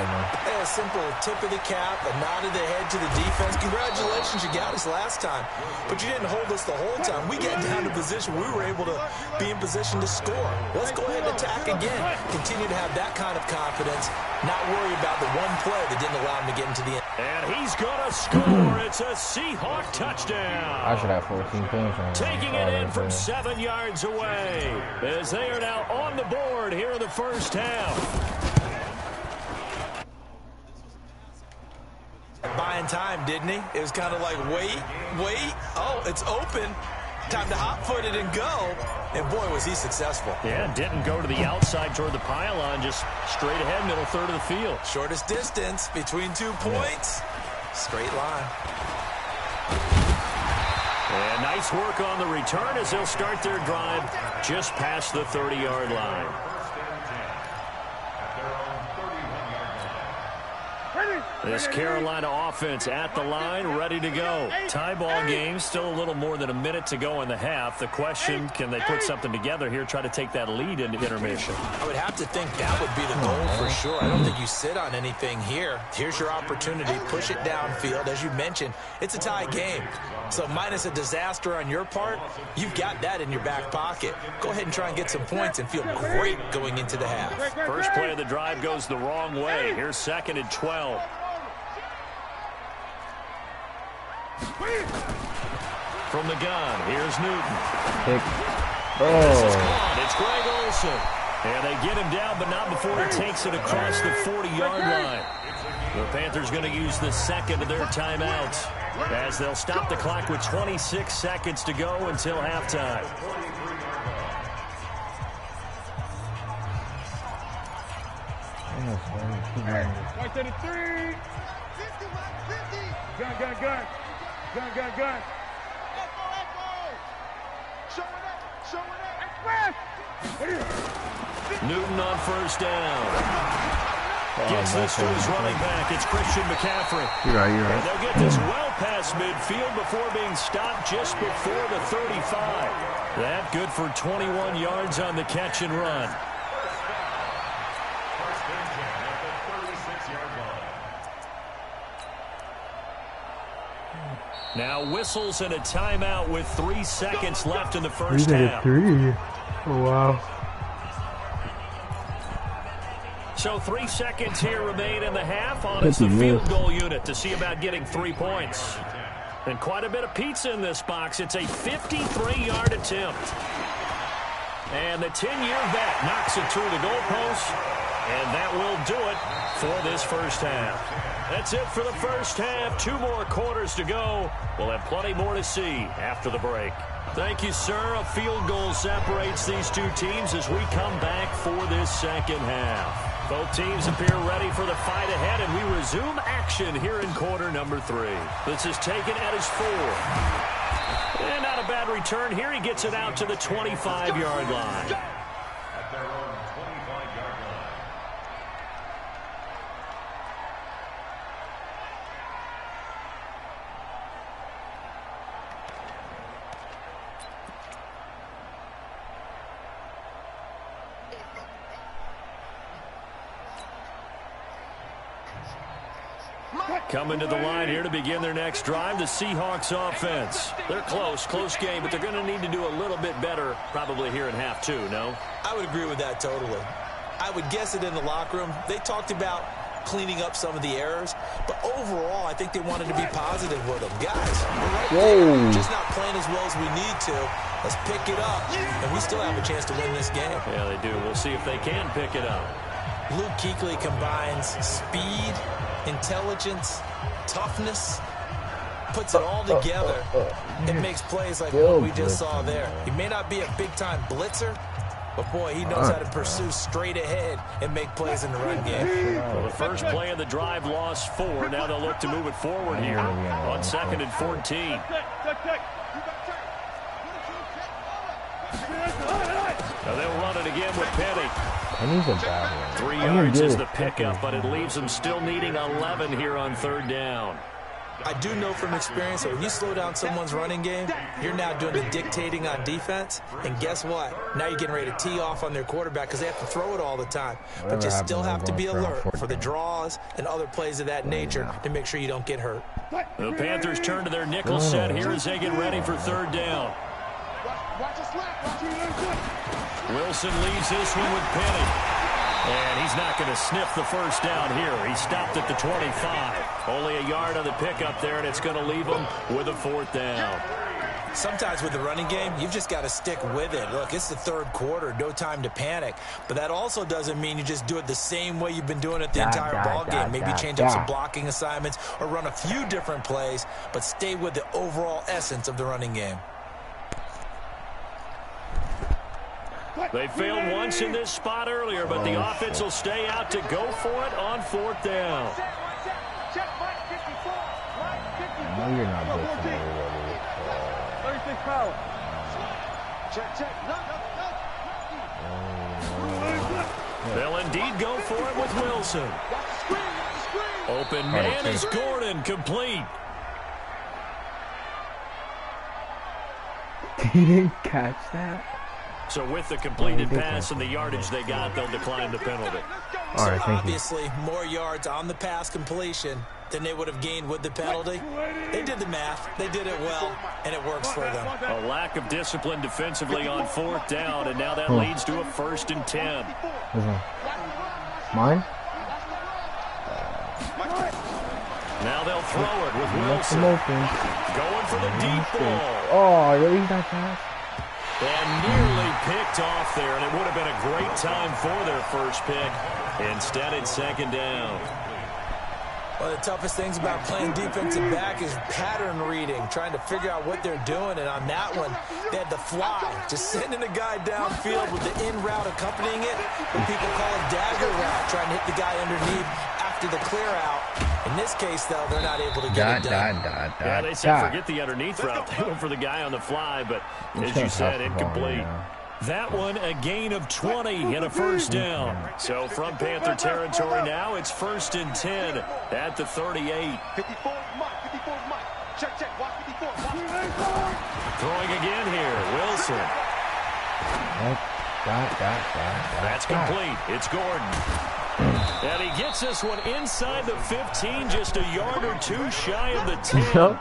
A simple tip of the cap, a nod of the head to the defense. Congratulations, you got us last time. But you didn't hold us the whole time. We got down to position. We were able to be in position to score. Let's go ahead and attack again. Continue to have that kind of confidence. Not worry about the one play that didn't allow him to get into the end. And he's going to score. It's a Seahawk touchdown. I should have 14 points. Taking it in from 7 yards away as they are now on the board here in the first half. Buying time, didn't he? It was kind of like, wait. Oh, it's open. Time to hot-foot it and go. And, boy, was he successful. Yeah, didn't go to the outside toward the pylon, just straight ahead, middle third of the field. Shortest distance between 2 points. Straight line. And nice work on the return as they'll start their drive just past the 30-yard line. This Carolina offense at the line, ready to go. Tie ball game, still a little more than a minute to go in the half. The question, can they put something together here, try to take that lead into intermission? I would have to think that would be the goal for sure. I don't think you sit on anything here. Here's your opportunity. Push it downfield. As you mentioned, it's a tie game. So minus a disaster on your part, you've got that in your back pocket. Go ahead and try and get some points and feel great going into the half. First play of the drive goes the wrong way. Here's 2nd and 12. From the gun, here's Newton. This is caught. It's Greg Olsen. And they get him down, but not before he takes it across the 40-yard line. The Panthers going to use the 2nd of their timeouts as they'll stop the clock with 26 seconds to go until halftime. Right to the 3. Gun. Newton on first down. Gets this to his running back. It's Christian McCaffrey. You're right. And they'll get this well past midfield before being stopped just before the 35. That good for 21 yards on the catch and run. Now whistles and a timeout with 3 seconds left in the first half. 3. Oh, wow. So 3 seconds here remain in the half. On is the field goal unit to see about getting 3 points. And quite a bit of pizza in this box. It's a 53-yard attempt. And the 10-year vet knocks it through the goalpost. And that will do it for this first half. That's it for the first half. 2 more quarters to go. We'll have plenty more to see after the break. Thank you, sir. A field goal separates these two teams as we come back for this second half. Both teams appear ready for the fight ahead, and we resume action here in quarter number 3. This is taken at his 4. And not a bad return here. He gets it out to the 25-yard line. At their own 25-yard line. Coming to the line here to begin their next drive, the Seahawks offense. They're close game, but they're going to need to do a little bit better probably here in half 2, no? I would agree with that totally. I would guess it in the locker room. They talked about cleaning up some of the errors. But overall, I think they wanted to be positive with them. Guys, we're right Whoa. there. Just not playing as well as we need to. Let's pick it up, and we still have a chance to win this game. Yeah, they do. We'll see if they can pick it up. Luke Kuechly combines speed, intelligence, toughness, puts it all together. It makes plays like what we just saw there. He may not be a big-time blitzer, but, boy, he knows how to pursue straight ahead and make plays in the run game. Well, the first play of the drive lost 4. Now they'll look to move it forward here on 2nd and 14. Now they'll run it again with Penny. Penny's a bad one. 3 yards is the pickup, but it leaves them still needing 11 here on 3rd down. I do know from experience that when you slow down someone's running game, you're now doing the dictating on defense. And guess what? Now you're getting ready to tee off on their quarterback because they have to throw it all the time. But you still have to be alert for the draws and other plays of that nature to make sure you don't get hurt. The Panthers turn to their nickel set here as they get ready for 3rd down. Wilson leads this one with Penny. And he's not going to sniff the first down here. He stopped at the 25. Only a yard on the pickup there, and it's going to leave him with a 4th down. Sometimes with the running game, you've just got to stick with it. Look, it's the 3rd quarter, no time to panic. But that also doesn't mean you just do it the same way you've been doing it the entire ball game. Maybe change up some blocking assignments or run a few different plays, but stay with the overall essence of the running game. They failed once in this spot earlier, but the offense will stay out to go for it on 4th down. No, you're not blitzing everybody. 36 power. Check. They'll indeed go for it with Wilson. Open man is Gordon, complete. He didn't catch that? So with the completed pass and the yardage they got, they'll decline the penalty. All right, thank obviously, more yards on the pass completion than they would have gained with the penalty. They did the math. They did it well, and it works for them. A lack of discipline defensively on 4th down, and now that leads to a 1st and 10. Mine? Now they'll throw it with Wilson. Going for the deep ball. Oh, really? He's not fast? And nearly picked off there, and it would have been a great time for their first pick. Instead, it's 2nd down. One of the toughest things about playing defensive back is pattern reading, trying to figure out what they're doing. And on that one, they had the fly, just sending a guy downfield with the in route accompanying it. What people call a dagger route, trying to hit the guy underneath after the clear out. In this case, though, they're not able to get it done. Yeah, they said forget the underneath route. They went for the guy on the fly, but as you said, incomplete. That one, a gain of 20 and a 1st down. So from Panther territory now, it's 1st and 10 at the 38. 54 Mike. Check. Watch 54. Throwing again here, Wilson. That's complete. It's Gordon. And he gets this one inside the 15, just a yard or two shy of the 10.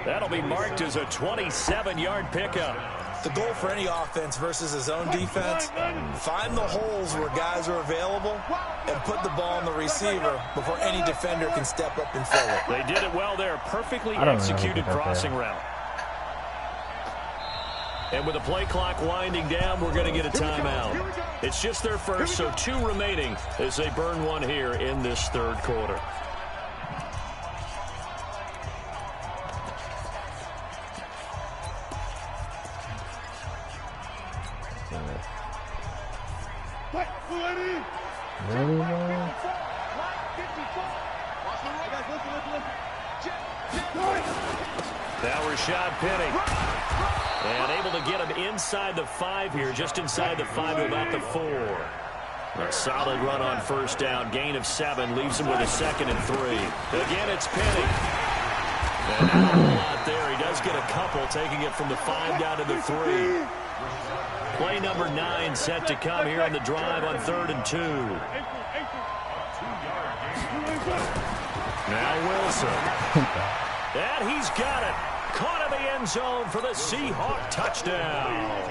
That'll be marked as a 27-yard pickup. The goal for any offense versus his own defense, find the holes where guys are available and put the ball on the receiver before any defender can step up and fill it. They did it well there. Perfectly executed crossing route. And with the play clock winding down, we're going to get a timeout. It's just their first, so 2 remaining as they burn one here in this 3rd quarter. Now Rashad Penny. And able to get him inside the 5 here, just inside the 5 to about the 4. A solid run on 1st down. Gain of 7 leaves him with a 2nd and 3. Again, it's Penny. And not a lot there. He does get a couple, taking it from the 5 down to the 3. Play number 9 set to come here on the drive on 3rd and 2. Now Wilson. And he's got it. Caught in the end end zone for the Seahawk touchdown.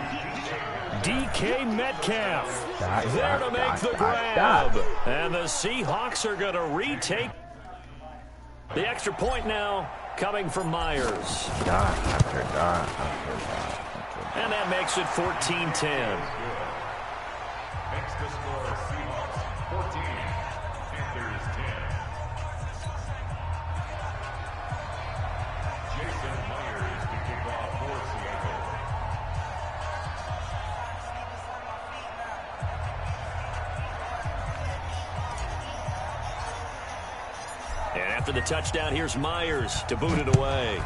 DK Metcalf there to make the grab. And the Seahawks are going to retake the extra point now, coming from Myers. And that makes it 14-10. Makes the score Seahawks 14, Panthers 10. Jason Myers to kick off for Seattle. And after the touchdown, here's Myers to boot it away.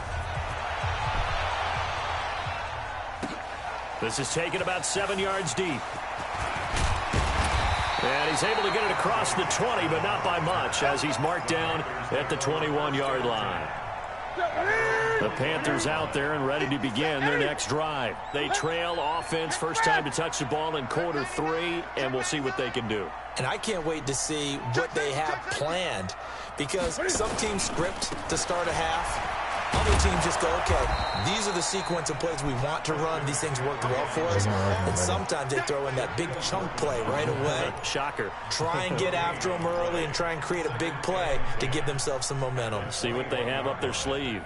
This is taken about 7 yards deep. And he's able to get it across the 20, but not by much, as he's marked down at the 21-yard line. The Panthers out there and ready to begin their next drive. They trail offense, first time to touch the ball in quarter 3, and we'll see what they can do. And I can't wait to see what they have planned, because some teams script to start a half. Other teams just go, okay, these are the sequence of plays we want to run. These things worked well for us. And sometimes they throw in that big chunk play right away. Shocker. Try and get after them early and try and create a big play to give themselves some momentum. See what they have up their sleeve.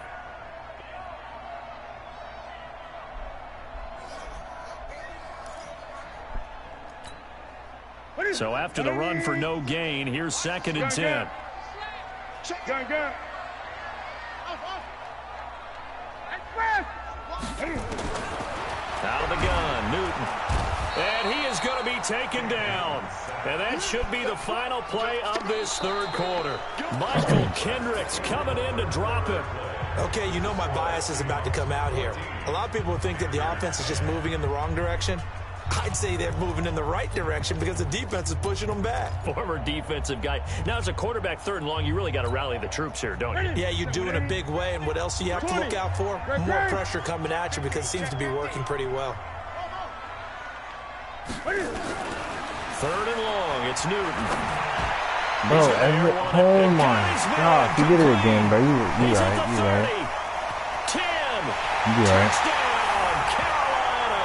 So after the run for no gain, here's 2nd and 10. Out of the gun, Newton. And he is going to be taken down. And that should be the final play of this third quarter. Michael Kendricks coming in to drop him. Okay, you know my bias is about to come out here. A lot of people think that the offense is just moving in the wrong direction. I'd say they're moving in the right direction because the defense is pushing them back. Former defensive guy. Now, as a quarterback 3rd and long, you really got to rally the troops here, don't you? Yeah, you do in a big way. And what else do you have to look out for? More pressure coming at you because it seems to be working pretty well. 3rd and long. It's Newton. Bro, oh my God, he did it again, bro. You right. 10. You right. Touchdown, Carolina.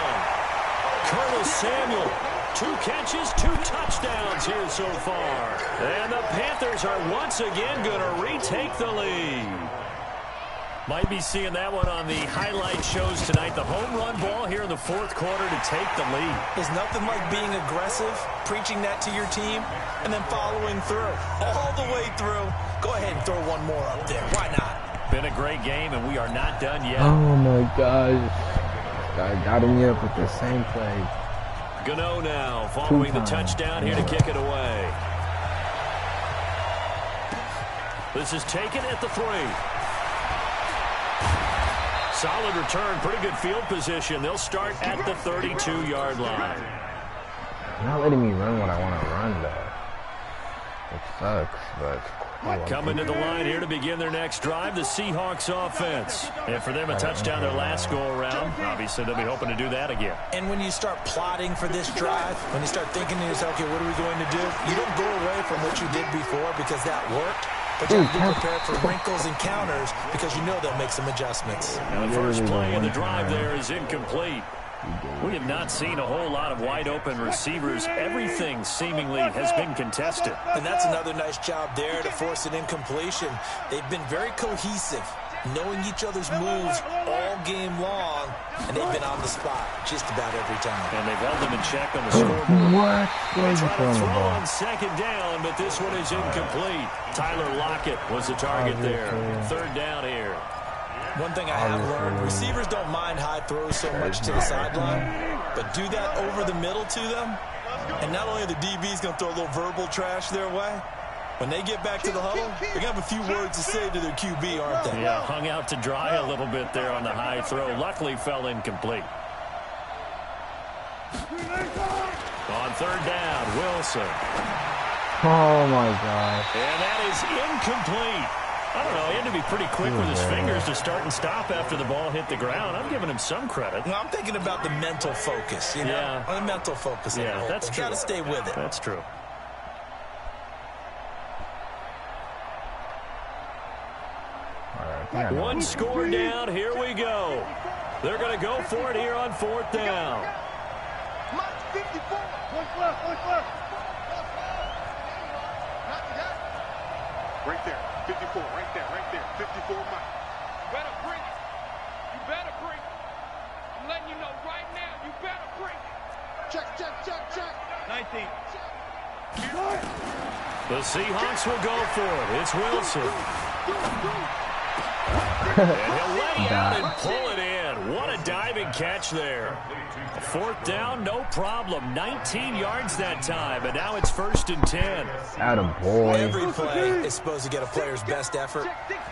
Curtis Samuel, 2 catches, 2 touchdowns here so far. And the Panthers are once again going to retake the lead. Might be seeing that one on the highlight shows tonight. The home run ball here in the 4th quarter to take the lead. There's nothing like being aggressive, preaching that to your team, and then following through. All the way through. Go ahead and throw one more up there. Why not? Been a great game, and we are not done yet. Oh my gosh. I got him up with the same play. Gano now following the touchdown here to kick it away. This is taken at the 3. Solid return, pretty good field position. They'll start at the 32-yard line. Not letting me run what I want to run, though. It sucks, but coming to the line here to begin their next drive, the Seahawks offense. And for them, a touchdown their last go-around. Obviously, they'll be hoping to do that again. And when you start plotting for this drive, when you start thinking to yourself, okay, what are we going to do? You don't go away from what you did before because that worked. But you have to be prepared for wrinkles and counters because you know they'll make some adjustments. Now the first play of the drive there is incomplete. We have not seen a whole lot of wide-open receivers. Everything seemingly has been contested. And that's another nice job there to force an incompletion. They've been very cohesive, knowing each other's moves all game long, and they've been on the spot just about every time. And they've held them in check on the scoreboard. What? They try to throw on 2nd down, but this one is incomplete. Tyler Lockett was the target there. 3rd down here. One thing I have learned, receivers don't mind high throws so much to the sideline, but do that over the middle to them, and not only are the DBs going to throw a little verbal trash their way, when they get back to the huddle, they're going to have a few words to say to their QB, aren't they? Yeah, hung out to dry a little bit there on the high throw. Luckily fell incomplete. On 3rd down, Wilson. Oh my God. And that is incomplete. I don't know, he had to be pretty quick with his fingers to start and stop after the ball hit the ground. I'm giving him some credit. Well, I'm thinking about the mental focus, you know? Yeah. The mental focus. Yeah, that's true. You got to stay with it. That's true. Alright, One score down. Here we go. They're going to go for it here on 4th down. Mike 54. What's left? Right there. 54. Right there. 54 Mike. Better bring it. You better bring it. I'm letting you know right now, you better bring it. Check. 19. The Seahawks will go for it. It's Wilson. And he'll lay out and pull it in. What a diving catch there. 4th down, no problem. 19 yards that time, and now it's 1st and 10. Attaboy. Every play is supposed to get a player's best effort.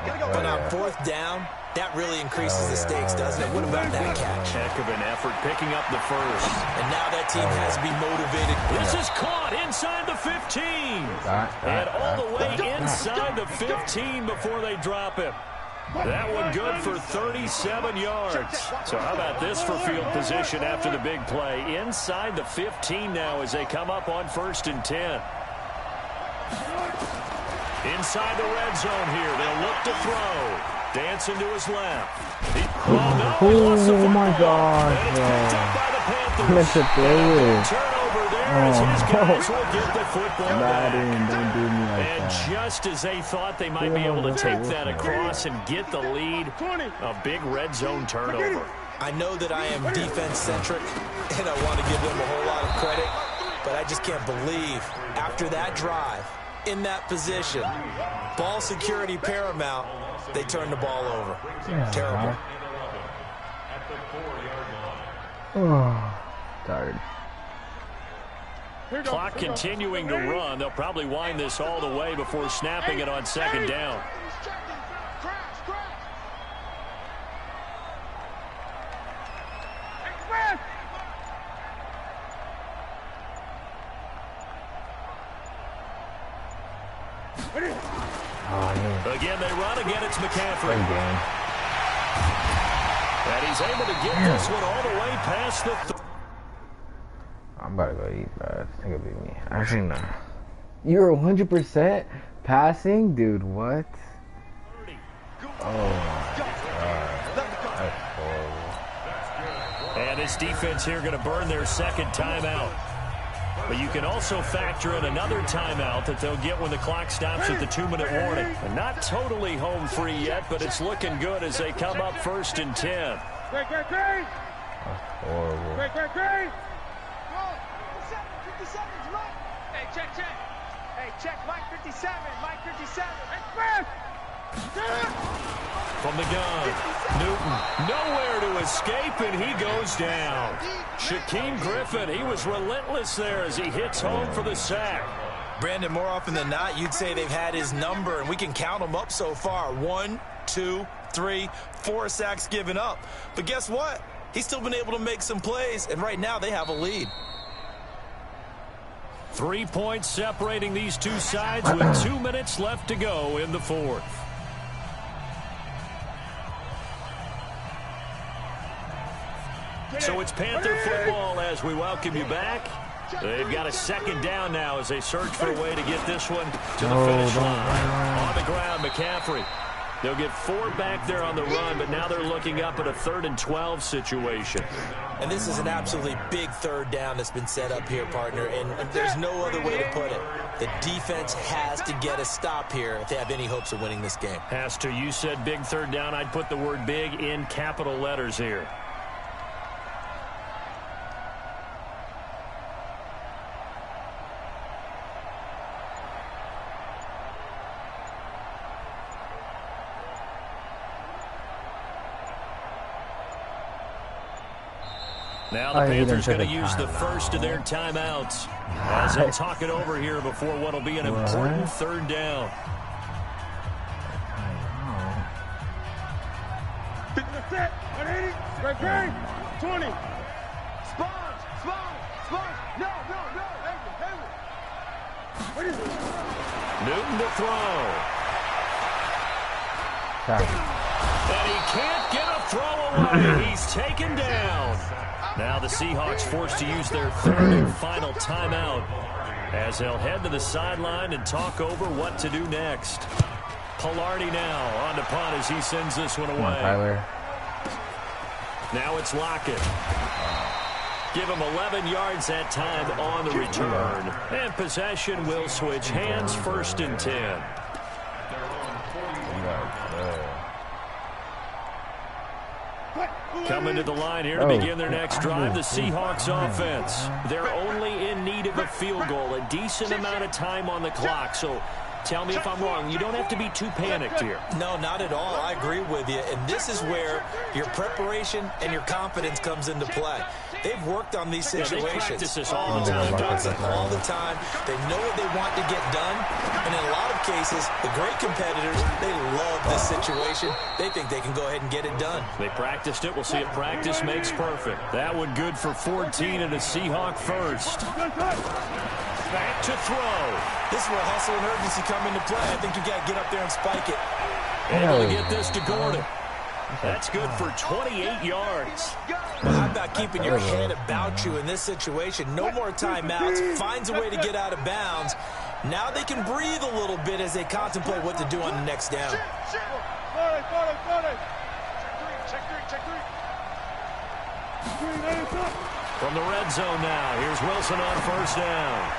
But on 4th down, that really increases the stakes, doesn't it? What about that catch? Heck of an effort picking up the first. And now that team has to be motivated. This is caught inside the 15. And all the way inside the 15 before they drop him. That one good for 37 yards. So how about this for field position after the big play? Inside the 15 now as they come up on 1st and 10. Inside the red zone here. They'll look to throw. Dancing to his left. He lost the football. My God. And it's picked up by the Panthers. Let's play. Turnover there as his guys will get the football back. Don't do me like And that. just as they thought they might be able to take that across and get the lead, a big red zone turnover. I know that I am defense-centric, and I want to give them a whole lot of credit, but I just can't believe after that drive, in that position, ball security paramount, they turned the ball over. Yeah, Terrible. Oh, tired. Clock continuing to run. They'll probably wind this all the way before snapping it on 2nd down. Again, they run. Again, it's McCaffrey. And he's able to get this one all the way past the... I'm about to go eat, bro. I think it'll be me. Actually, no. You're 100% passing? Dude, what? Oh, my God. That's horrible. And this defense here going to burn their 2nd timeout. But you can also factor in another timeout that they'll get when the clock stops at the 2-minute warning. And not totally home free yet, but it's looking good as they come up 1st and 10. That's horrible. Hey, check. Hey, check Mike 57. Mike 57. From the gun, Newton nowhere to escape, and he goes down. Shaquem Griffin, he was relentless there as he hits home for the sack. Brandon, more often than not, you'd say they've had his number, and we can count them up so far. 1, 2, 3, 4 sacks given up. But guess what? He's still been able to make some plays, and right now they have a lead. 3 points separating these two sides with 2 minutes left to go in the 4th. So it's Panther football as we welcome you back. They've got a 2nd down now as they search for a way to get this one to the finish line. On the ground, McCaffrey. They'll get 4 back there on the run, but now they're looking up at a 3rd and 12 situation. And this is an absolutely big 3rd down that's been set up here, partner, and there's no other way to put it. The defense has to get a stop here if they have any hopes of winning this game. Has to. You said big 3rd down. I'd put the word big in capital letters here. Now the Panthers going to use the first of their timeouts as they'll talk it over here before what will be an important 3rd down. Set. 180. Great. 20. Sponge. No. What is it? Newton to throw. And he can't get a throw away. He's taken down. Now the Seahawks forced to use their 3rd and final timeout as they'll head to the sideline and talk over what to do next. Pilardi now on the punt as he sends this one away. Come on, Tyler. Now it's Lockett. Give him 11 yards that time on the return. And possession will switch hands, 1st and 10. Coming to the line here to begin their next drive, the Seahawks offense. They're only in need of a field goal, a decent amount of time on the clock. So tell me if I'm wrong. You don't have to be too panicked here. No, not at all. I agree with you. And this is where your preparation and your confidence comes into play. They've worked on these situations. They practice this all the time. All the time. They know what they want to get done. And in a lot of cases, the great competitors, they love this situation. They think they can go ahead and get it done. They practiced it. We'll see if practice makes perfect. That one good for 14 and a Seahawk first. Back to throw. This is where hustle and urgency come into play. I think you got to get up there and spike it. Able to get this to Gordon. That's good for 28 yards. Well, how about keeping your head about you in this situation? No more timeouts. Finds a way to get out of bounds. Now they can breathe a little bit as they contemplate what to do on the next down. From the red zone now, here's Wilson on 1st down.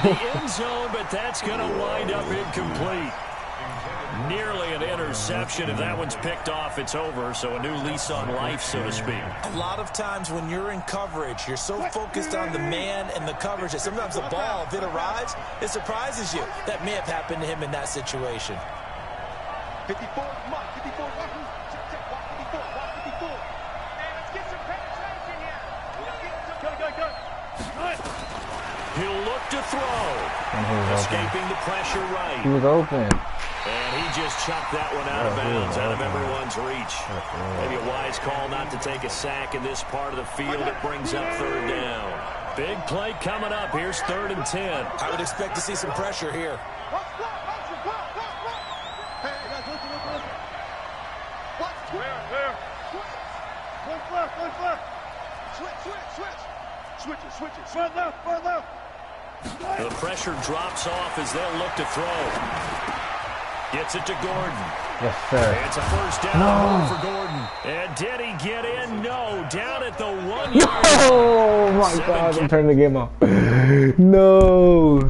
The end zone, but that's going to wind up incomplete. Nearly an interception. If that one's picked off, it's over. So a new lease on life, so to speak. A lot of times when you're in coverage, you're so focused on the man and the coverage that sometimes the ball, if it arrives, it surprises you. That may have happened to him in that situation. 54, Mike, 54, walk 54, walk 54. Hey, let's get some penetration here. Go. He'll look to throw. Escaping the pressure right. He was open. And he just chucked that one out of bounds, out of everyone's reach. Maybe a wise call not to take a sack in this part of the field. It brings up 3rd down. Big play coming up. Here's 3rd and 10. I would expect to see some pressure here. The pressure drops off as they'll look to throw. Gets it to Gordon. Yes, sir. It's a 1st down for Gordon. And did he get in? No. Down at the 1 yard. Oh, my God. I'm turning the game off. No.